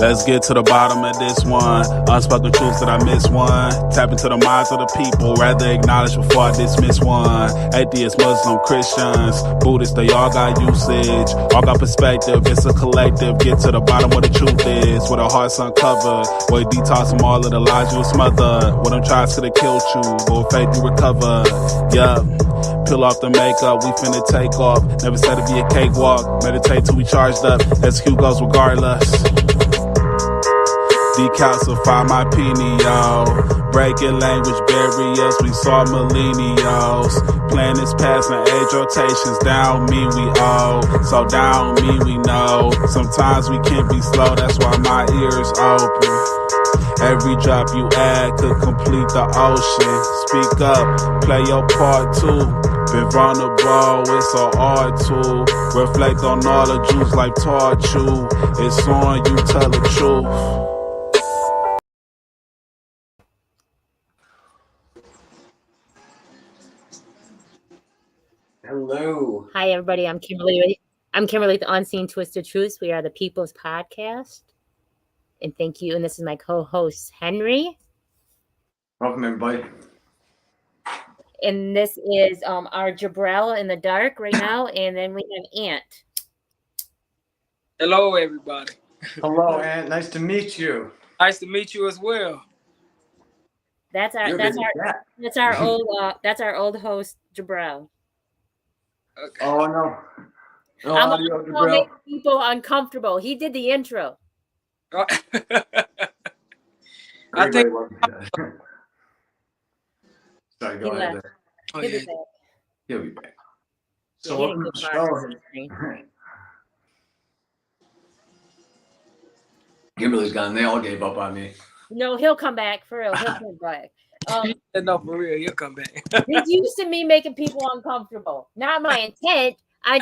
Let's get to the bottom of this one. Unspoken truths that I miss one. Tap into the minds of the people, rather acknowledge before I dismiss one. Atheists, Muslim, Christians, Buddhists, they all got usage. All got perspective, it's a collective. Get to the bottom where the truth is. Where the heart's uncovered. Where you detox from all of the lies you smothered. Where them tries could have killed you, but with faith you recover. Yeah. Peel off the makeup, we finna take off. Never said it'd be a cakewalk. Meditate till we charged up. Execute goes regardless. Decalcify my pineal. Breaking language barriers, we saw millennials. Planets passing age rotations, down me we owe. So down me we know. Sometimes we can't be slow, that's why my ears open. Every drop you add could complete the ocean. Speak up, play your part too. Been vulnerable, it's an art tool. Reflect on all the Jews life taught you. It's on you, tell the truth. Hello. Hi, everybody. I'm Kimberly. I'm Kimberly with Unseen Twisted Truths. We are the People's Podcast. And thank you. And this is my co-host, Henry. Welcome, everybody. And this is our Jabril in the dark right now. And then we have Ant. Hello, everybody. Hello, Ant. Nice to meet you. Nice to meet you as well. That's our old host, Jabril. Okay. Oh no. No I'm audio, gonna make people uncomfortable. He did the intro. I think. Sorry, go ahead there. Oh, He'll yeah. be back. He'll be back. So Yeah, he welcome didn't to get the marked show. on the screen. Kimberly's gone. They all gave up on me. No, he'll come back for real. He'll come back. No, for real, he'll come back. It's used to me making people uncomfortable. Not my intent. I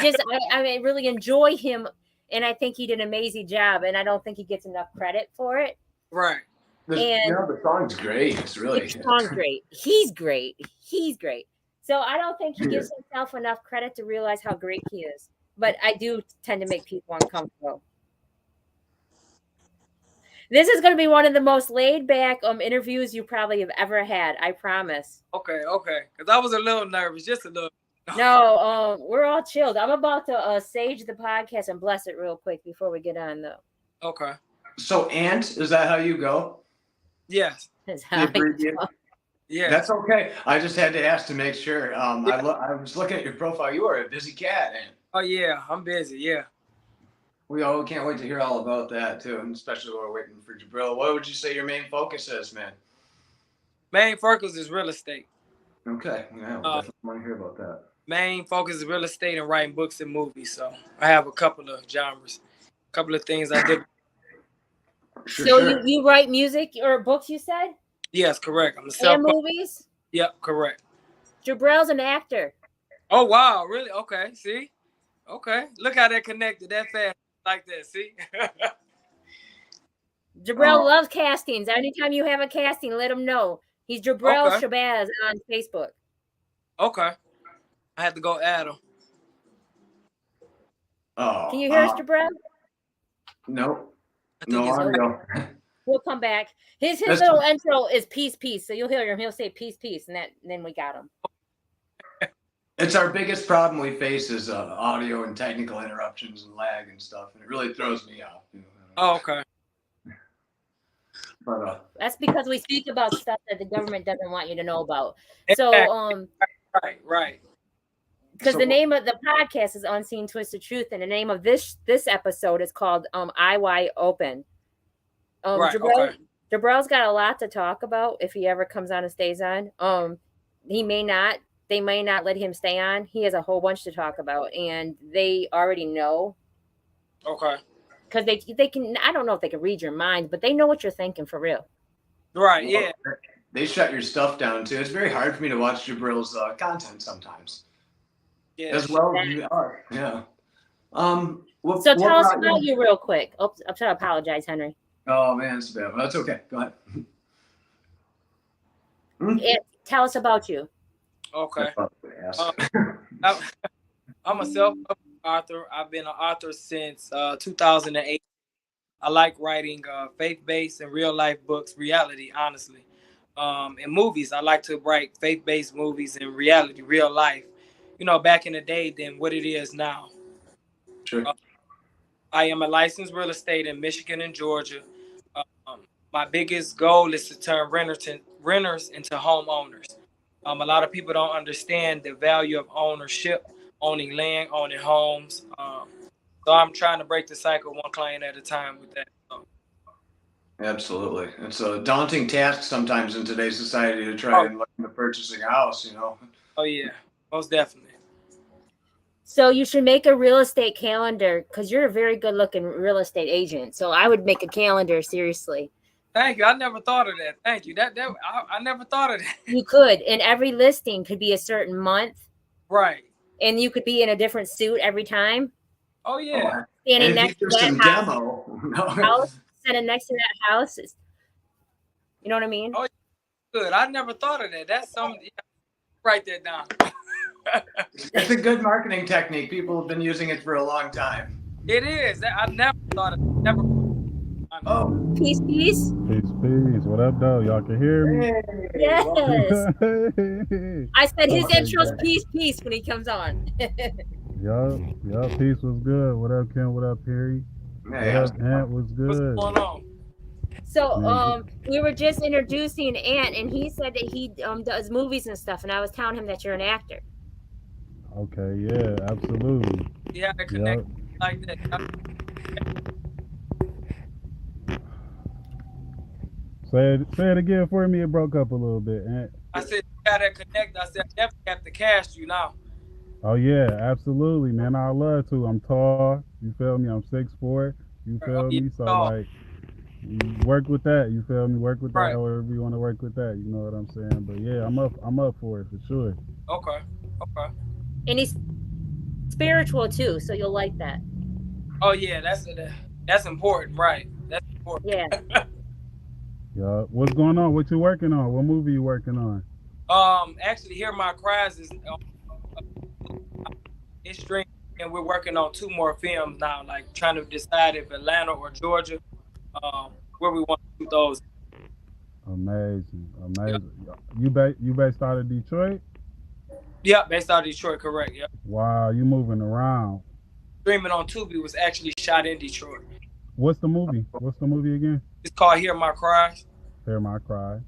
really enjoy him, and I think he did an amazing job, and I don't think he gets enough credit for it. Right. The song's great. It's really The song's great. He's great. He's great. So I don't think he gives himself enough credit to realize how great he is. But I do tend to make people uncomfortable. This is going to be one of the most laid back interviews you probably have ever had. I promise. Okay. Because I was a little nervous, just a little. No, we're all chilled. I'm about to sage the podcast and bless it real quick before we get on, though. Okay. So, Ant, is that how you go? Yes. That's how I abbreviate? go. Yeah. That's okay. I just had to ask to make sure. I was looking at your profile. You are a busy cat, Ant. Oh yeah, I'm busy. Yeah. We all can't wait to hear all about that too, and especially while we're waiting for Jabril. What would you say your main focus is, man? Main focus is real estate. Okay, yeah, we definitely want to hear about that. Main focus is real estate and writing books and movies. So I have a couple of genres, a couple of things I do. Sure. You write music or books, you said? Yes, correct. I'm a and self. movies? Yep, correct. Jabril's an actor. Oh wow, really? Okay, see? Okay. Look how they're connected that fast like that, see? Jabril loves castings. Anytime you have a casting, let him know. He's Jabril Shabazz on Facebook. Okay. I had to go add him. Oh, can you hear us, Jabril? No. No audio. We'll come back. His little intro is peace. So you'll hear him. He'll say peace, and then we got him. It's our biggest problem we face is audio and technical interruptions and lag and stuff, and it really throws me off. You know? Oh, okay. But that's because we speak about stuff that the government doesn't want you to know about. So right. Because the name of the podcast is Unseen Twisted Truth, and the name of this episode is called IY Open. Jabril's got a lot to talk about if he ever comes on and stays on. They may not let him stay on. He has a whole bunch to talk about, and they already know. Okay. Because they can, I don't know if they can read your mind, but they know what you're thinking for real. Right, yeah. They shut your stuff down, too. It's very hard for me to watch Jabril's content sometimes. Yeah. As well as you are, yeah. So tell us about you real quick. Oops, I'm trying to apologize, Henry. Oh, man, it's bad. That's okay. Go ahead. Tell us about you. Okay. I'm a self-published author. I've been an author since 2008. I like writing faith-based and real-life books, reality, honestly. And movies, I like to write faith-based movies and reality, real life. You know, back in the day than what it is now. Sure. I am a licensed real estate in Michigan and Georgia. My biggest goal is to turn renters into homeowners. A lot of people don't understand the value of ownership, owning land, owning homes. So I'm trying to break the cycle one client at a time with that. So, Absolutely. It's a daunting task sometimes in today's society to try and look into purchasing a house, you know. oh yeah, most definitely. So you should make a real estate calendar because you're a very good looking real estate agent. So I would make a calendar, seriously. Thank you. I never thought of that. Thank you. I never thought of that. You could, and every listing could be a certain month, Right. and you could be in a different suit every time. Oh yeah. Standing And next to if there's some that house, demo. standing next to that house is, you know what I mean? Oh, good. I never thought of that. That's something. Yeah, write that down. It's a good marketing technique. People have been using it for a long time. It is. I never thought of it. Never. Oh. Peace, peace. Peace. What up, though? Y'all can hear me? Yes. I said his Okay, intro's good. peace when he comes on. Yup. Peace was good. What up, Kim? What up, Perry? Yeah, What up, Ant? What's What's good? going on? So we were just introducing Ant, and he said that he does movies and stuff, and I was telling him that you're an actor. Okay, yeah, absolutely. You had to connect Yup. like that. Say it again for me. It broke up a little bit, Ant. I said, you got to connect. I said, I definitely have to cast you now. Oh yeah, absolutely, man. I love to. I'm tall. You feel me? I'm 6'4". You feel me? So like, you work with that. You feel me? Work with that. Right. However you want to work with that. You know what I'm saying? But yeah, I'm up for it for sure. Okay. And he's spiritual too, so you'll like that. Oh yeah, that's important, right? That's important. Yeah. Yeah. What's going on? What you working on? What movie you working on? Actually, Hear My Cries is it's streaming, and we're working on 2 more films now. Like trying to decide if Atlanta or Georgia, where we want to shoot those. Amazing. You based out of Detroit? Yeah, based out of Detroit, correct. Yeah. Wow, you moving around. Streaming on Tubi was actually shot in Detroit. What's the movie? What's the movie again? It's called Hear My Cries. Hear My Cry.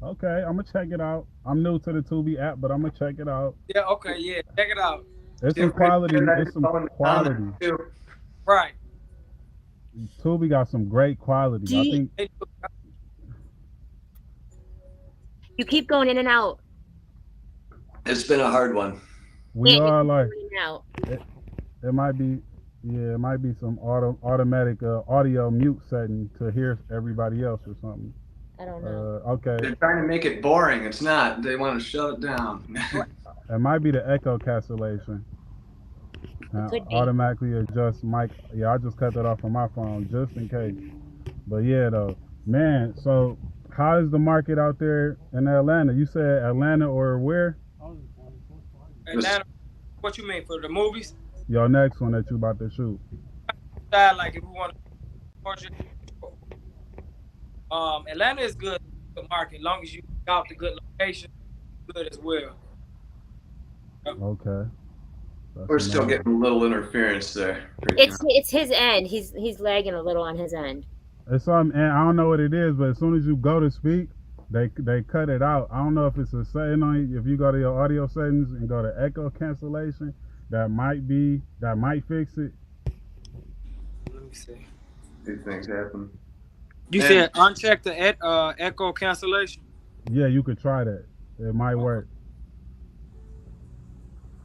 Okay, I'm gonna check it out. I'm new to the Tubi app, but I'm gonna check it out. Yeah. Okay. Yeah. Check it out. It's some quality. It's some quality. Right. Tubi got some great quality. Do you- I think You keep going in and out. It's been a hard one. we Yeah, are you like keep going in and out. it might be some automatic audio mute setting to hear everybody else or something. I don't know. Okay, They're trying to make it boring. It's not. They want to shut it down. it might be the echo cancellation. Could be. Automatically adjust mic. Yeah, I just cut that off on my phone just in case. But yeah, though, man. So how is the market out there in Atlanta? You said Atlanta or where? Atlanta. What you mean for the movies? Your next one that you about to shoot. Like if we want to, Atlanta is good market. As long as you got the good location, good as well. Okay. That's We're still amazing. getting a little interference there. It's his end. He's lagging a little on his end. It's something, and I don't know what it is, but as soon as you go to speak, they cut it out. I don't know if it's a setting on if you go to your audio settings and go to echo cancellation, that might fix it. Let me see. These things happen. You And- said uncheck the echo cancellation. Yeah, you could try that. It might work.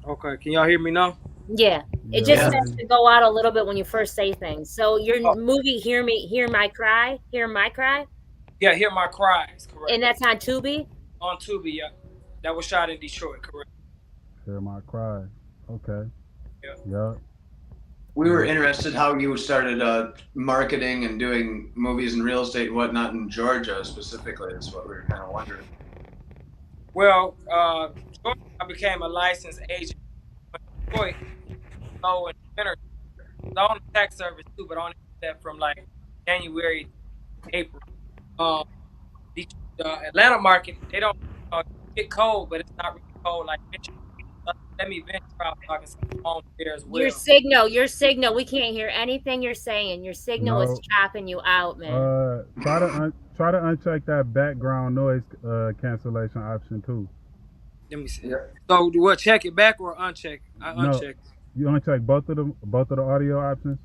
Okay, can y'all hear me now? Yeah. It Yeah. just has to go out a little bit when you first say things. So your movie Hear My Cry, Yeah, Hear My Cries, correct. and that's on Tubi. On Tubi, yeah. That was shot in Detroit, correct. Hear My Cry. Okay. Yeah. Yeah. We were interested how you started marketing and doing movies and real estate and whatnot in Georgia specifically. That's what we were kind of wondering. Well, I became a licensed agent in Detroit. So in winter, I own a tax service too, but I only did that from like January, April. Um, the Atlanta market, they don't get cold, but it's not really cold like Michigan. Let me venture out so I can see home there as Your well. signal. We can't hear anything you're saying. Your signal is No. chopping you out, man. Try to uncheck that background noise cancellation option too. Let me see. Yeah. So what? Check it back or uncheck? I No, uncheck. you uncheck both of the audio options.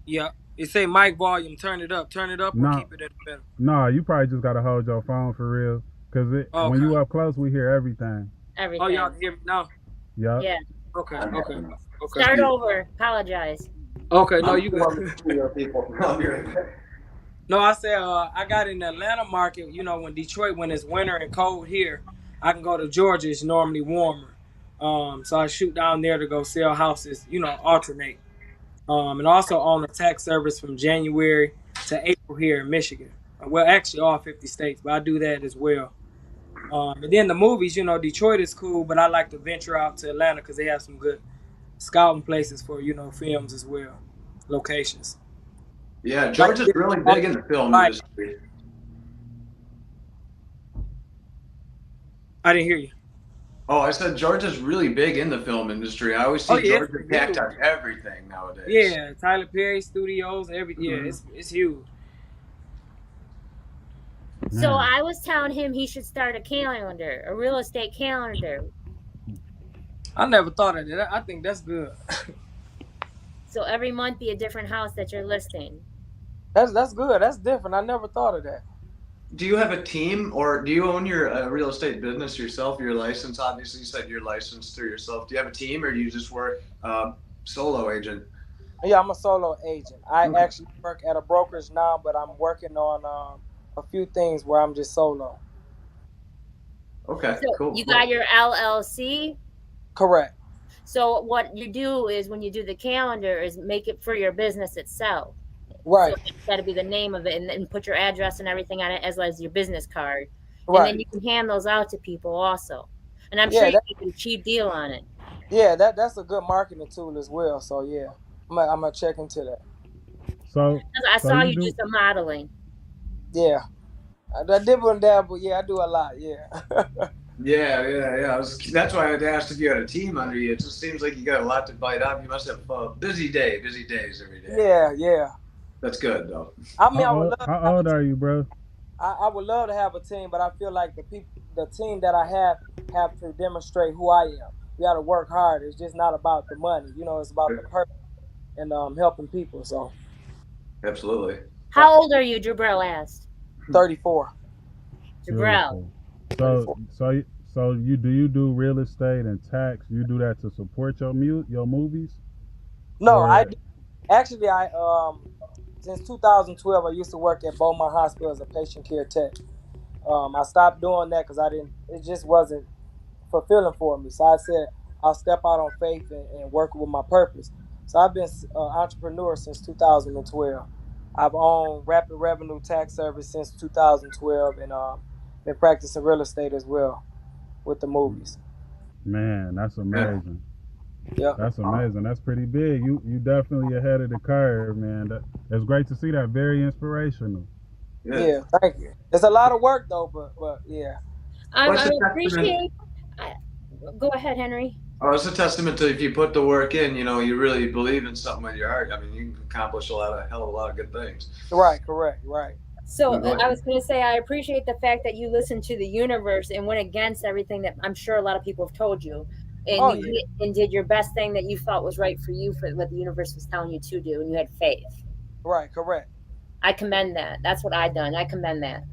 Yeah. It say mic volume. Turn it up, or No, keep it at the middle. no, you probably just gotta hold your phone for real, cause when Okay. you up close, we hear everything. Everything. Oh, y'all can hear me now? Yep. Yeah. Okay. Start over. Apologize. Okay. No, I'm you one of good. the studio people. I'll be right back. No, I said I got in the Atlanta market. You know, when Detroit, when it's winter and cold here, I can go to Georgia. It's normally warmer. So I shoot down there to go sell houses. You know, alternate. And also own a tax service from January to April here in Michigan. Well, actually, all 50 states, but I do that as well. And then the movies, you know, Detroit is cool, but I like to venture out to Atlanta because they have some good scouting places for, you know, films as well, locations. Yeah, Like, Georgia's really big in the film Right. industry. I didn't hear you. Oh, I said Georgia's really big in the film industry. I always see Oh, yeah, Georgia it's tacked huge. on everything nowadays. Yeah, Tyler Perry Studios, yeah, Mhm. it's huge. So Man. I was telling him he should start a calendar, a real estate calendar. I never thought of that. I think that's good. So every month be a different house that you're listing. That's good. That's different. I never thought of that. Do you have a team, or do you own your real estate business yourself? Your license, obviously, you said you're licensed through yourself. Do you have a team, or do you just work solo agent? Yeah, I'm a solo agent. I Okay. actually work at a brokerage now, but I'm working on a few things where I'm just solo. Okay, So cool. you cool. got your LLC. Correct. So what you do is when you do the calendar is make it for your business itself. Right. So it's got to be the name of it and put your address and everything on it as well as your business card. Right. And then you can hand those out to people also. And I'm Yeah, sure you can get a cheap deal on it. Yeah, that's a good marketing tool as well. So yeah, I'm gonna check into that. So 'Cause I so saw you you do do some modeling. Yeah, I dibble and dabble. Yeah, I do a lot. Yeah. Yeah. That's why I asked if you had a team under you. It just seems like you got a lot to bite off. You must have busy days every day. Yeah. That's good though. I mean, I would love. how old are you, bro? I would love to have a team, but I feel like the team that I have to demonstrate who I am. We got to work hard. It's just not about the money. You know, it's about the purpose and helping people. So Absolutely. How old are you, Jabril asked. 34. Jabril. Beautiful. So you do real estate and tax? You do that to support your movies? No, Or- I actually since 2012 I used to work at Beaumont Hospital as a patient care tech. I stopped doing that because it just wasn't fulfilling for me. So I said I'll step out on faith and work with my purpose. So I've been an entrepreneur since 2012. I've owned Rapid Revenue Tax Service since 2012 and been practicing real estate as well with the movies. Man, that's amazing. Yeah. That's amazing. That's pretty big. You definitely ahead of the curve, man. It's great to see that. Very inspirational. Yeah, thank you. It's a lot of work though, but yeah. I What's the appreciate. Go ahead, Henry. Oh, it's a testament to if you put the work in, you know, you really believe in something with your heart. I mean, you can accomplish a hell of a lot of good things. Right, correct. So I was going to say, I appreciate the fact that you listened to the universe and went against everything that I'm sure a lot of people have told you. And and did your best thing that you thought was right for you, for what the universe was telling you to do, and you had faith. Right, correct. I commend that. That's what I've done. I commend that.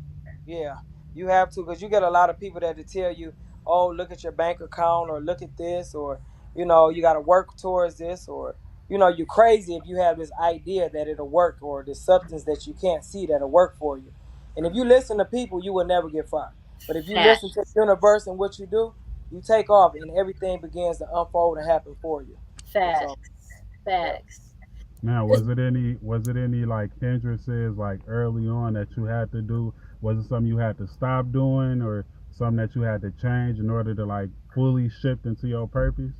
Yeah, you have to, because you get a lot of people that tell you, oh, look at your bank account, or look at this, or, you know, you got to work towards this, or, you know, you're crazy if you have this idea that it'll work, or this substance that you can't see that'll work for you. And if you listen to people, you will never get fired. But if you listen to the universe and what you do, you take off and everything begins to unfold and happen for you. Facts. Now, was it any like hindrances like early on that you had to do? Was it something you had to stop doing, or something that you had to change in order to like fully shift into your purpose?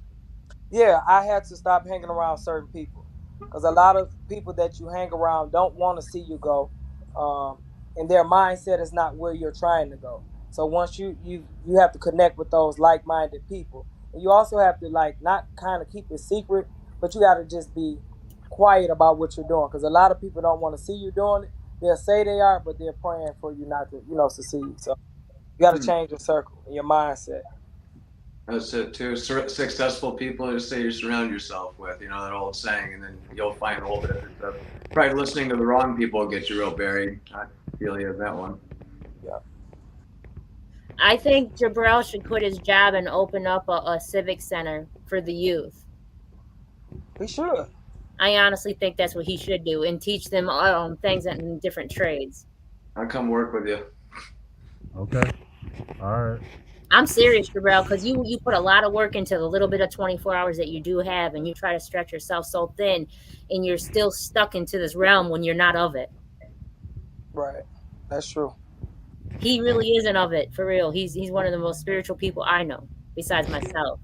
Yeah, I had to stop hanging around certain people. because a lot of people that you hang around don't want to see you go, and their mindset is not where you're trying to go. So once you have to connect with those like-minded people, and you also have to like not kind of keep it secret, but you got to just be quiet about what you're doing, because a lot of people don't want to see you doing it. They'll say they are, but they're praying for you not to, succeed. So you got to change your circle and your mindset. That's it too. Successful people just say you surround yourself with, that old saying, and then you'll find a little bit of stuff. Probably listening to the wrong people will get you real buried. I feel you on that one. Yeah. I think Jabril should quit his job and open up a civic center for the youth. He should. I honestly think that's what he should do, and teach them things in different trades. I'll come work with you. Okay. All right. I'm serious, Jabril, because you put a lot of work into the little bit of 24 hours that you do have, and you try to stretch yourself so thin, and you're still stuck into this realm when you're not of it. Right. That's true. He really isn't of it, for real. He's one of the most spiritual people I know, besides myself.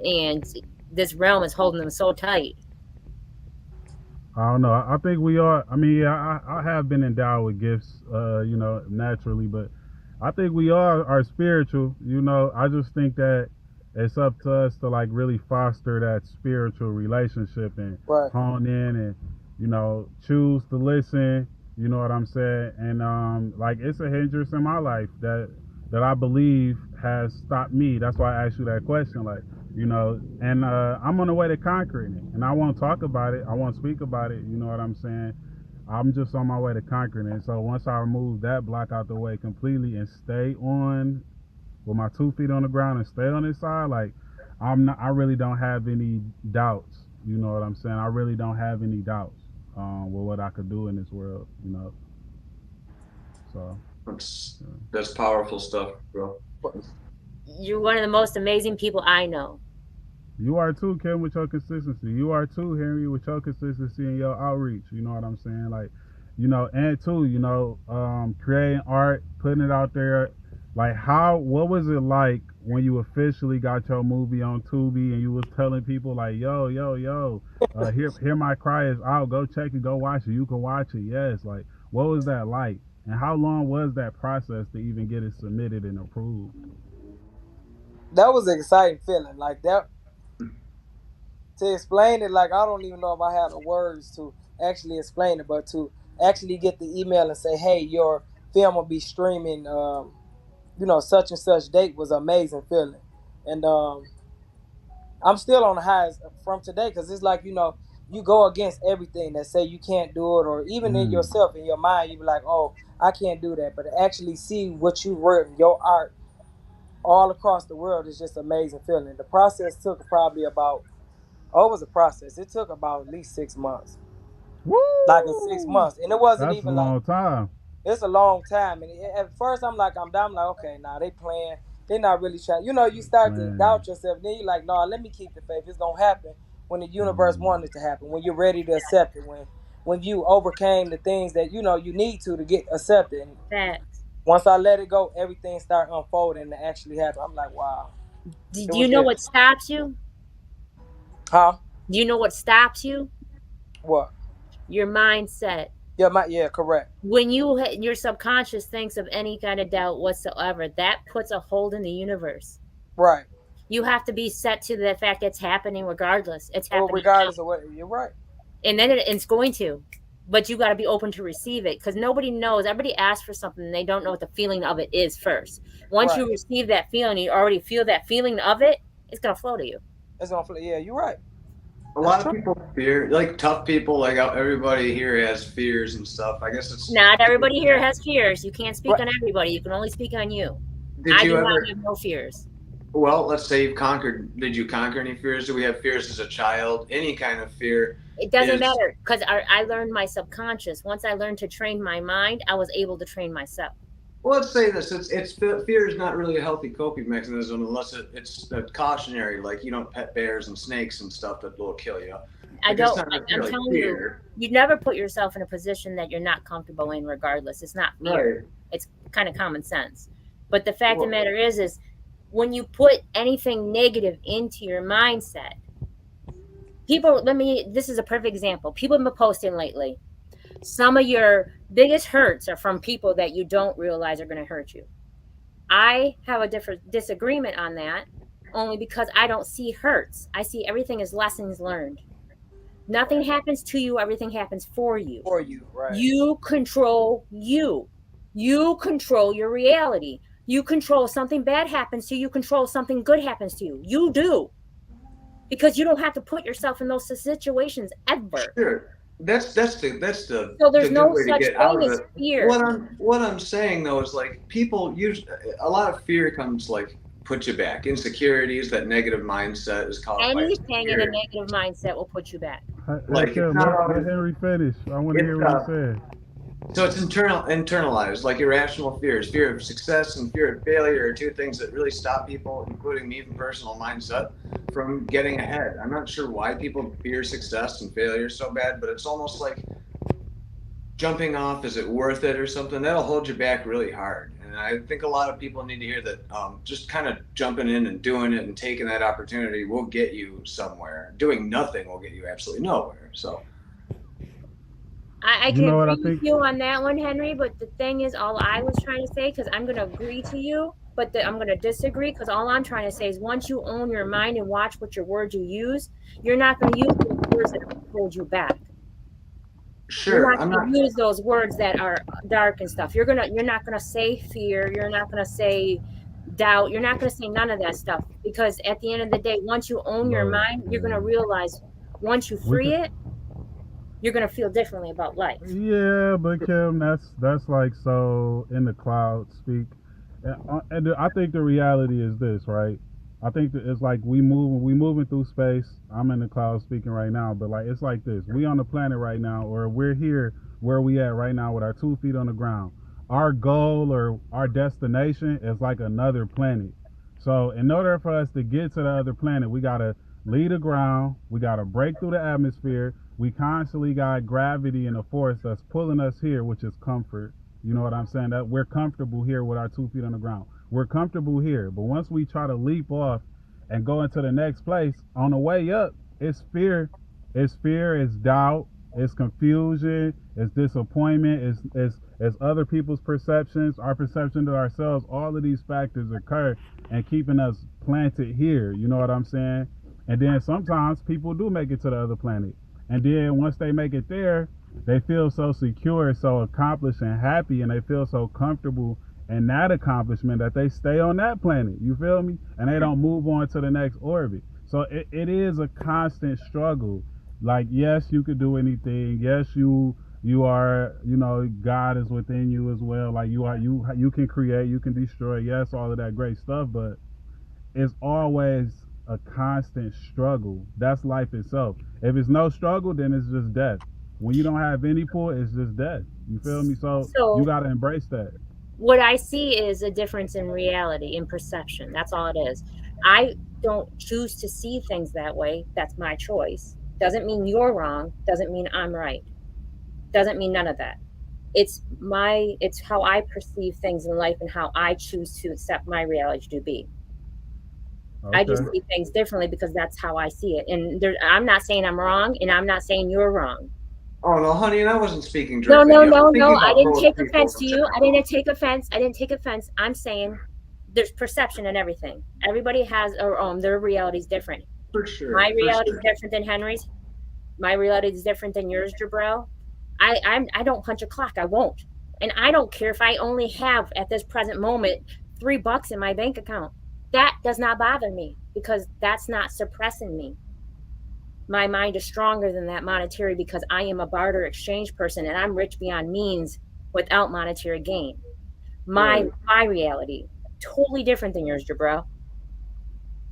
And this realm is holding him so tight. I don't know. I think we are. I mean, I have been endowed with gifts, naturally, but I think we are spiritual. I just think that it's up to us to like really foster that spiritual relationship and hone in and, choose to listen. You know what I'm saying? And like it's a hindrance in my life that I believe has stopped me. That's why I asked you that question. Like, and I'm on the way to conquering it, and I won't talk about it. I won't speak about it. You know what I'm saying? I'm just on my way to conquering it. So once I remove that block out the way completely and stay on with my 2 feet on the ground and stay on this side, like I really don't have any doubts. You know what I'm saying? I really don't have any doubts with what I could do in this world. So that's powerful stuff, bro. You're one of the most amazing people I know. You are too, Kim, with your consistency. You are too, Henry, with your consistency and your outreach. You know what I'm saying? Like, and too, creating art, putting it out there. Like, what was it like when you officially got your movie on Tubi and you was telling people like, yo, Hear My Cry is out. Go check it, go watch it. You can watch it. Yes. Like, what was that like? And how long was that process to even get it submitted and approved? That was an exciting feeling. Like that. To explain it, like I don't even know if I have the words to actually explain it, but to actually get the email and say, hey, your film will be streaming, such and such date was an amazing feeling. And I'm still on the highs from today, because it's like, you go against everything that say you can't do it, or even in yourself, in your mind, you be like, oh, I can't do that. But to actually see what you've written, your art, all across the world is just an amazing feeling. The process took probably about, it was a process. It took about at least 6 months. Woo! Like in 6 months. And it wasn't That's even a long time. It's a long time. And at first I'm down, like, okay, they playing. They're not really trying. You start to doubt yourself. Then you're like, no, let me keep the faith. It's going to happen when the universe wanted it to happen, when you're ready to accept it, when you overcame the things that, you need to get accepted. Facts. Once I let it go, everything started unfolding and actually happen. I'm like, wow. Do you know what stops you? Huh? Do you know what stops you? What? Your mindset. Yeah, correct. When your subconscious thinks of any kind of doubt whatsoever, that puts a hold in the universe. Right. You have to be set to the fact it's happening regardless. It's happening. Well, regardless of what, you're right. And then it's going to. But you got to be open to receive it, because nobody knows. Everybody asks for something and they don't know what the feeling of it is first. Once you receive that feeling, you already feel that feeling of it, it's going to flow to you. It's going to flow. Yeah, you're right. A lot of people fear, like tough people, like everybody here has fears and stuff. I guess it's not everybody here has fears. You can't speak on everybody. You can only speak on you. I do not have no fears. Well, let's say you've conquered. Did you conquer any fears? Do we have fears as a child? Any kind of fear? It doesn't matter, because I learned my subconscious. Once I learned to train my mind, I was able to train myself. Well, let's say this: fear is not really a healthy coping mechanism unless it's cautionary, like you don't pet bears and snakes and stuff that will kill you. I'm telling you, you never put yourself in a position that you're not comfortable in, regardless. It's not fear. Right. It's kind of common sense. But the fact of the matter is when you put anything negative into your mindset, People, this is a perfect example. People have been posting lately. Some of your biggest hurts are from people that you don't realize are going to hurt you. I have a different disagreement on that, only because I don't see hurts. I see everything as lessons learned. Nothing happens to you, everything happens for you. Right. You control you. You control your reality. You control something bad happens to you, control something good happens to you. You do. Because you don't have to put yourself in those situations ever. Sure. That's the So there's the no good way to such get out thing of as it. fear. What I'm saying though is like people use a lot of fear comes like put you back. Insecurities, that negative mindset is caused by Anything in a fear. negative mindset will put you back. Like, Hey, Kim, it's not let always- Henry finish. I want to It's, hear what he said. So it's internalized, like irrational fears. Fear of success and fear of failure are two things that really stop people, including me from personal mindset, from getting ahead. I'm not sure why people fear success and failure so bad, but it's almost like jumping off, is it worth it or something? That'll hold you back really hard. And I think a lot of people need to hear that just kind of jumping in and doing it and taking that opportunity will get you somewhere. Doing nothing will get you absolutely nowhere. So I You can know what I agree with think? you on that one, Henry, but the thing is, all I was trying to say, because I'm going to agree to you, but I'm going to disagree, because all I'm trying to say is once you own your mind and watch what your words you use, you're not going to use those words that hold you back. You're sure, not I'm going not. to use those words that are dark and stuff. You're not going to say fear. You're not going to say doubt. You're not going to say none of that stuff, because at the end of the day, once you own your Look, mind, you're going to man. realize once you We free could, it, you're going to feel differently about life. yeah, but Kim, that's like so in the cloud speak, and I think the reality is this, right? I think that it's like we moving through space. I'm in the cloud speaking right now, but like it's like this: we on the planet right now, or we're here where we at right now with our 2 feet on the ground. Our goal or our destination is like another planet. So in order for us to get to the other planet, we gotta leave the ground. We gotta break through the atmosphere. We constantly got gravity and a force that's pulling us here, which is comfort. You know what I'm saying? That we're comfortable here with our 2 feet on the ground. We're comfortable here, but once we try to leap off and go into the next place, on the way up, it's fear. It's fear, it's doubt, it's confusion, it's disappointment, it's other people's perceptions, our perception to ourselves. All of these factors occur and keeping us planted here. You know what I'm saying? And then sometimes people do make it to the other planet. And then once they make it there, they feel so secure, so accomplished and happy, and they feel so comfortable in that accomplishment that they stay on that planet. You feel me? And they don't move on to the next orbit. So it is a constant struggle. Like, yes, you could do anything. Yes, you are, God is within you as well. Like you can create, you can destroy. Yes, all of that great stuff, but it's always a constant struggle. That's life itself. If it's no struggle, then it's just death. When you don't have any pull, it's just death. You feel me? So you got to embrace that. What I see is a difference in reality, in perception. That's all it is. I don't choose to see things that way. That's my choice. Doesn't mean you're wrong. Doesn't mean I'm right. Doesn't mean none of that. It's how I perceive things in life and how I choose to accept my reality to be. Okay. I just see things differently because that's how I see it. And I'm not saying I'm wrong, and I'm not saying you're wrong. Oh no, honey, and I wasn't speaking No. directly. I didn't take offense to you. I didn't take offense. I'm saying there's perception in everything. Everybody has their reality is different. For sure. My reality is different than Henry's. My reality is different than yours, Jabril. I don't punch a clock. I won't. And I don't care if I only have at this present moment $3 in my bank account. That does not bother me because that's not suppressing me. My mind is stronger than that monetary because I am a barter exchange person and I'm rich beyond means without monetary gain. My reality, totally different than yours, Jabril.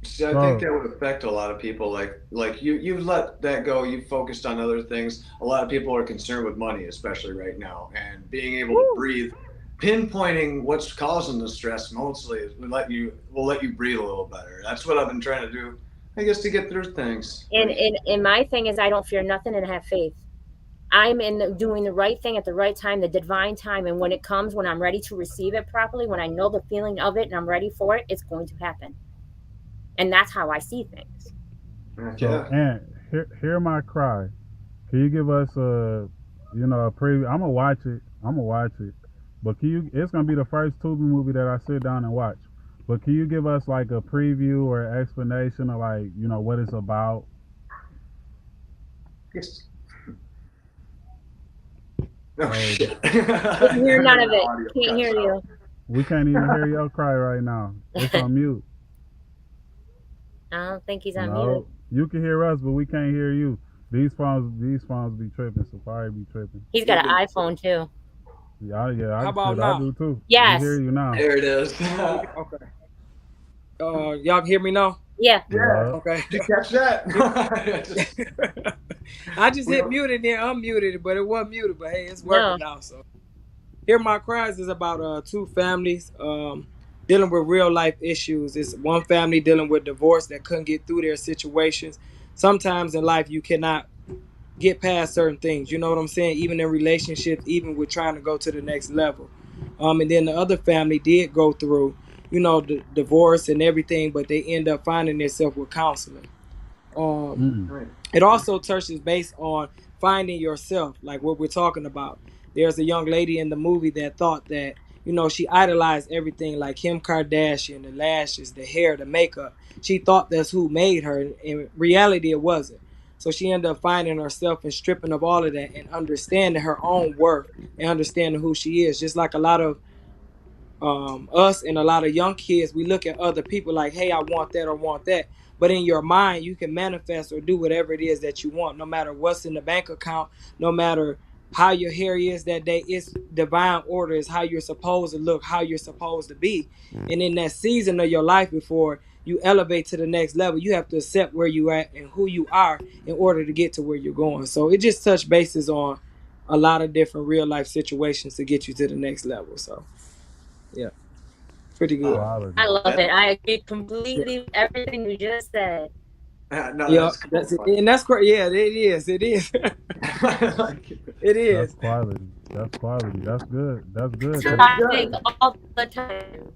See, I think that would affect a lot of people. Like you've let that go. You've focused on other things. A lot of people are concerned with money, especially right now, and being able to breathe. Pinpointing what's causing the stress mostly will let you breathe a little better. That's what I've been trying to do, I guess, to get through things. And my thing is I don't fear nothing and have faith. I'm doing the right thing at the right time, the divine time. And when it comes, when I'm ready to receive it properly, when I know the feeling of it and I'm ready for it, it's going to happen. And that's how I see things. So, and Hear My Cry. Can you give us a preview? I'm gonna watch it. But can you? It's gonna be the first Tubi movie that I sit down and watch. But can you give us like a preview or explanation of like what it's about? Yes. Oh, Oh, shit. Didn't hear none of it. Audio Can't hear cuts you. out. We can't even hear your cry right now. It's on mute. I don't think he's on mute. No, you can hear us, but we can't hear you. These phones be tripping. Safari be tripping. He's got an iPhone too. Yeah. How about I now? do too. Yes. We hear you now. There it is. Okay. Y'all can hear me now? Yeah. Yeah. Okay. Did you catch that? I just hit muted and unmuted it, but it wasn't muted. But hey, it's working now. So, Hear My Cries is about two families dealing with real life issues. It's one family dealing with divorce that couldn't get through their situations. Sometimes in life you cannot get past certain things. You know what I'm saying? Even in relationships, even with trying to go to the next level. And then the other family did go through, the divorce and everything, but they end up finding themselves with counseling. Right. It also touches base on finding yourself, like what we're talking about. There's a young lady in the movie that thought that, she idolized everything like Kim Kardashian, the lashes, the hair, the makeup. She thought that's who made her. In reality, it wasn't. So she ended up finding herself and stripping of all of that and understanding her own worth and understanding who she is. Just like a lot of us and a lot of young kids, we look at other people like, hey, I want that or want that. But in your mind, you can manifest or do whatever it is that you want, no matter what's in the bank account, no matter how your hair is that day. It's divine order, is how you're supposed to look, how you're supposed to be. And in that season of your life, before you elevate to the next level, you have to accept where you at and who you are in order to get to where you're going. So it just touched bases on a lot of different real life situations to get you to the next level. So yeah, pretty good. Quality. I love it. I agree completely with everything you just said. No, Yeah, that's cool. and that's great. Yeah, it is. It is. Like it. It is. That's quality. That's quality. That's good. That's good. So I think all the time.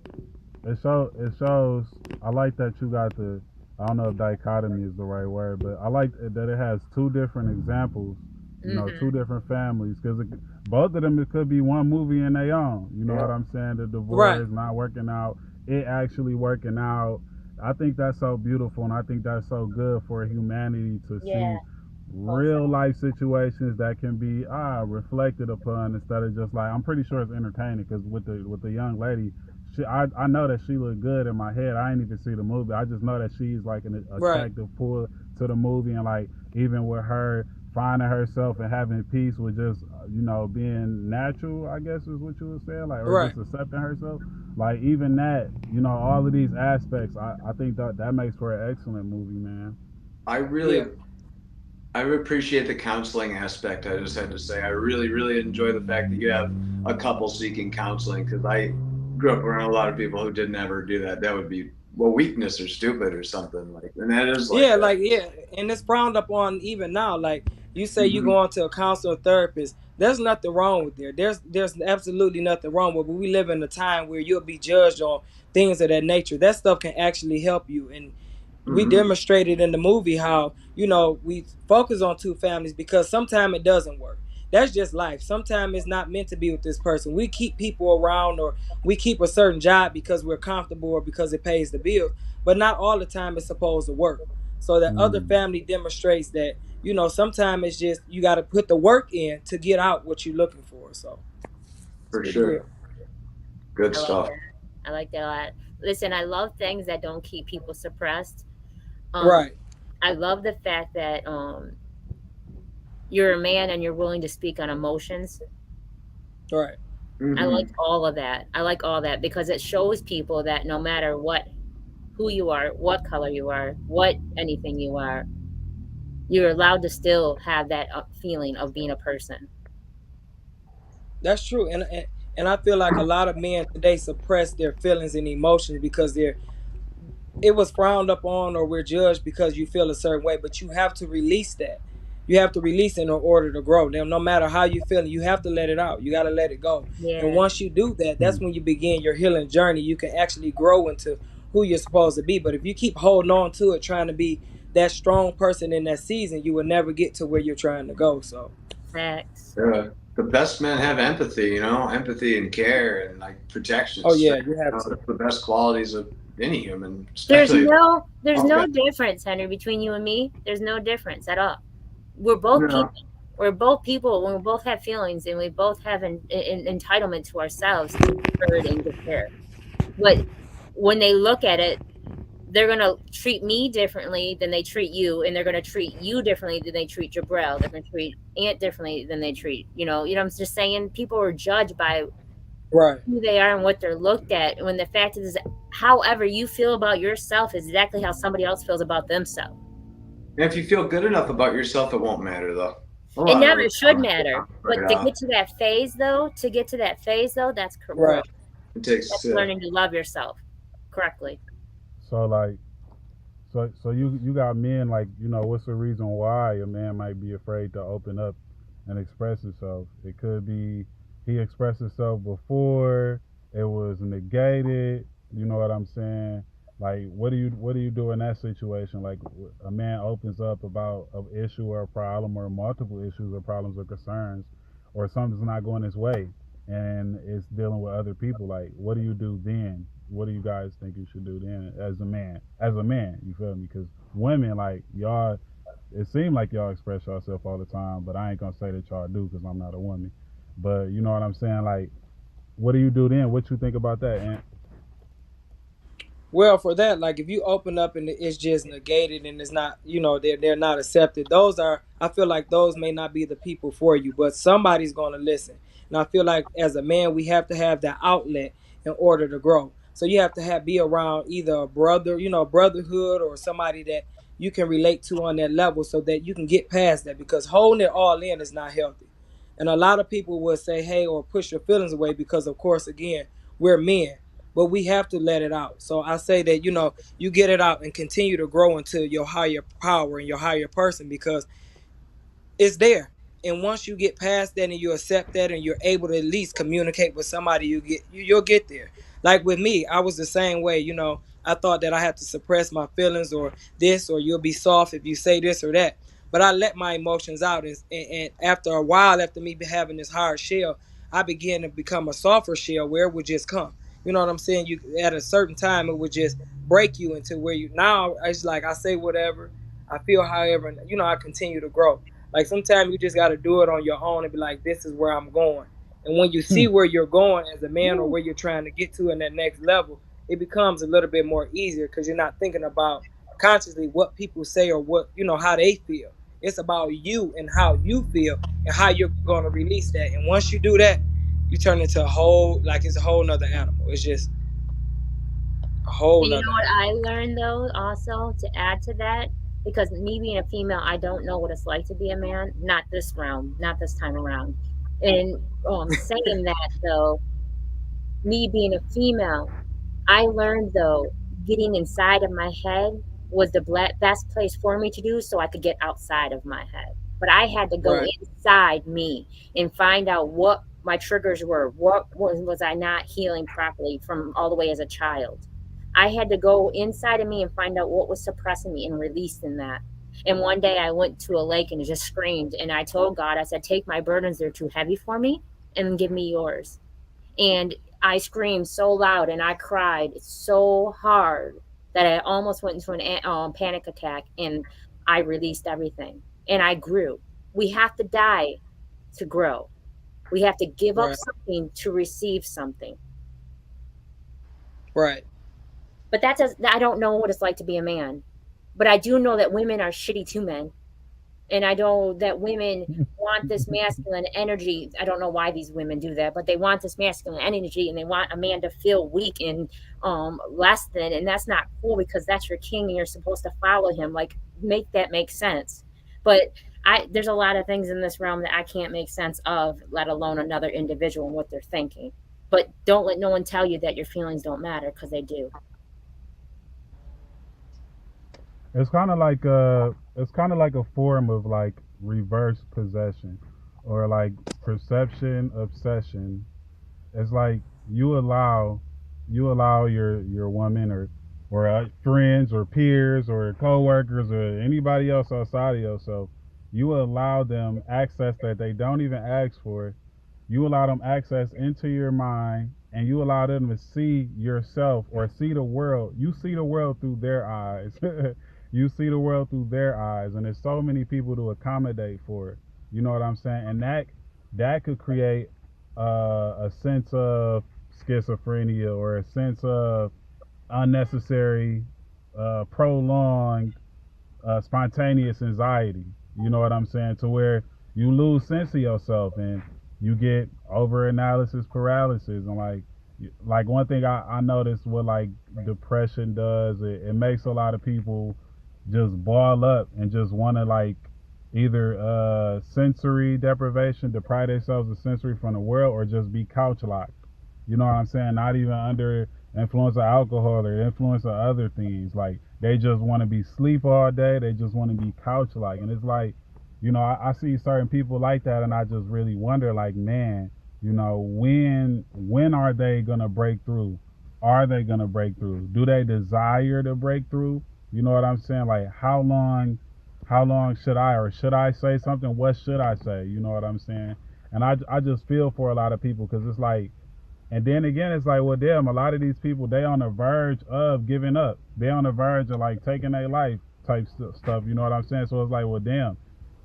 It shows. I like that you got the. I don't know if dichotomy is the right word, but I like that it has two different examples. Two different families, because both of them, it could be one movie in their own. You know what I'm saying? The divorce not working out, it actually working out. I think that's so beautiful, and I think that's so good for humanity to see real life situations that can be reflected upon, instead of just like, I'm pretty sure it's entertaining, because with the young lady, I know that she looked good in my head. I ain't even see the movie. I just know that she's like an attractive pull to the movie, and like even with her finding herself and having peace with just being natural, I guess is what you were saying, like, or just accepting herself, like even that, all of these aspects, I think that makes for an excellent movie, man. I really appreciate the counseling aspect. I just had to say, I really, really enjoy the fact that you have a couple seeking counseling, because I grew up around a lot of people who didn't ever do that. That would be weakness or stupid or something, like, and that is like and it's frowned upon even now. Like you say, you go on to a counselor or therapist. There's nothing wrong with there. There's absolutely nothing wrong with it. But we live in a time where you'll be judged on things of that nature. That stuff can actually help you. And we demonstrated in the movie how, we focus on two families because sometimes it doesn't work. That's just life. Sometimes it's not meant to be with this person. We keep people around, or we keep a certain job because we're comfortable or because it pays the bills. But not all the time it's supposed to work. So that other family demonstrates that, sometimes it's just you got to put the work in to get out what you're looking for. So for sure. Good stuff. I like that a lot. Listen, I love things that don't keep people suppressed. I love the fact that you're a man and you're willing to speak on emotions. Right. I like all of that. I like all that because it shows people that no matter who you are, what color you are, what anything you are, you're allowed to still have that feeling of being a person. That's true. And I feel like a lot of men today suppress their feelings and emotions because it was frowned upon, or we're judged because you feel a certain way, but you have to release that. You have to release it in order to grow. Now, no matter how you feel, you have to let it out. You got to let it go. Yeah. And once you do that, that's when you begin your healing journey. You can actually grow into who you're supposed to be. But if you keep holding on to it, trying to be that strong person in that season, you will never get to where you're trying to go. So Facts. The best men have empathy, you know, empathy and care and like protection. oh yeah, you have That's to. the best qualities of any human, There's especially. no difference, Henry, between you and me. There's no difference at all. We're both No. people. We're both people. We both have feelings, and we both have an entitlement to ourselves to be heard and get care. But when they look at it, they're gonna treat me differently than they treat you, and they're gonna treat you differently than they treat Jabril. They're gonna treat Ant differently than they treat, you know. I'm just saying, people are judged by Right. who they are and what they're looked at. When the fact is, however you feel about yourself is exactly how somebody else feels about themselves. And if you feel good enough about yourself, it won't matter though. It never should matter. But Yeah. to get to that phase, though, that's correct. Right. It takes That's learning to love yourself correctly. So like, so you got men, like, you know, what's the reason why a man might be afraid to open up and express himself? It could be he expressed himself before, it was negated. You know what I'm saying? Like, what do you do in that situation? Like, a man opens up about an issue or a problem or multiple issues or problems or concerns, or something's not going his way, and it's dealing with other people. Like, what do you do then? What do you guys think you should do then as a man? As a man, you feel me? Because women, like, y'all, it seems like y'all express yourself all the time, but I ain't gonna say that y'all do because I'm not a woman. But you know what I'm saying? Like, what do you do then? What you think about that, Ant? Well, for that, like if you open up and it's just negated and it's not, you know, they're not accepted. I feel like those may not be the people for you, but somebody's going to listen. And I feel like as a man, we have to have that outlet in order to grow. So you have to be around either a brother, you know, brotherhood, or somebody that you can relate to on that level, so that you can get past that, because holding it all in is not healthy. And a lot of people will say, hey, or push your feelings away because, of course, again, we're men, but we have to let it out. So I say that, you know, you get it out and continue to grow into your higher power and your higher person, because it's there. And once you get past that and you accept that and you're able to at least communicate with somebody, you'll get there. Like with me, I was the same way. You know, I thought that I had to suppress my feelings, or this, or you'll be soft if you say this or that. But I let my emotions out, and after a while, after me having this hard shell, I began to become a softer shell where it would just come. You know what I'm saying? You, at a certain time, it would just break you into where you now. It's like I say whatever, I feel however, and you know, I continue to grow. Like sometimes you just got to do it on your own and be like, this is where I'm going. And when you see where you're going as a man, or where you're trying to get to in that next level, it becomes a little bit more easier, because you're not thinking about consciously what people say or what, you know, how they feel. It's about you and how you feel and how you're going to release that. And once you do that, you turn into it's a whole nother animal. It's just a whole And you nother know what I learned, though, also to add to that, because me being a female, I don't know what it's like to be a man. Not this round, not this time around. And saying that, though, me being a female, I learned, though, getting inside of my head was the best place for me to do, so I could get outside of my head. But I had to go Right. inside me and find out what my triggers were. What was I not healing properly from all the way as a child? I had to go inside of me and find out what was suppressing me and releasing that. And one day I went to a lake and just screamed, and I told God, I said, take my burdens, they're too heavy for me, and give me yours. And I screamed so loud and I cried so hard that I almost went into an panic attack, and I released everything and I grew. We have to die to grow. We have to give up Right. something to receive something. Right. But I don't know what it's like to be a man. But I do know that women are shitty to men. And I know that women want this masculine energy. I don't know why these women do that, but they want this masculine energy, and they want a man to feel weak and less than. And that's not cool, because that's your king and you're supposed to follow him. Like, make that make sense. But there's a lot of things in this realm that I can't make sense of, let alone another individual and what they're thinking. But don't let no one tell you that your feelings don't matter, because they do. It's kind of like a form of like reverse possession, or like perception obsession. It's like you allow your woman, or friends or peers or coworkers or anybody else outside of yourself, you allow them access that they don't even ask for. You allow them access into your mind, and you allow them to see yourself or see the world. You see the world through their eyes. You see the world through their eyes, and there's so many people to accommodate for it. You know what I'm saying? And that could create a sense of schizophrenia or a sense of unnecessary, prolonged, spontaneous anxiety. You know what I'm saying? To where you lose sense of yourself and you get over analysis paralysis. And like one thing I noticed what like depression does, it makes a lot of people just ball up and just want to like either sensory deprivation, deprive themselves of sensory from the world, or just be couch locked. You know what I'm saying? Not even under influence of alcohol or influence of other things. Like they just want to be sleep all day. They just want to be couch like. And it's like, you know, I see certain people like that, and I just really wonder, like, man, you know, when are they gonna break through? Are they gonna break through? Do they desire to break through? You know what I'm saying? Like, how long should I say something? What should I say? You know what I'm saying? And I just feel for a lot of people, because it's like, and then again, it's like, well, damn, a lot of these people, they on the verge of giving up. They on the verge of like taking their life type stuff. You know what I'm saying? So it's like, well, damn,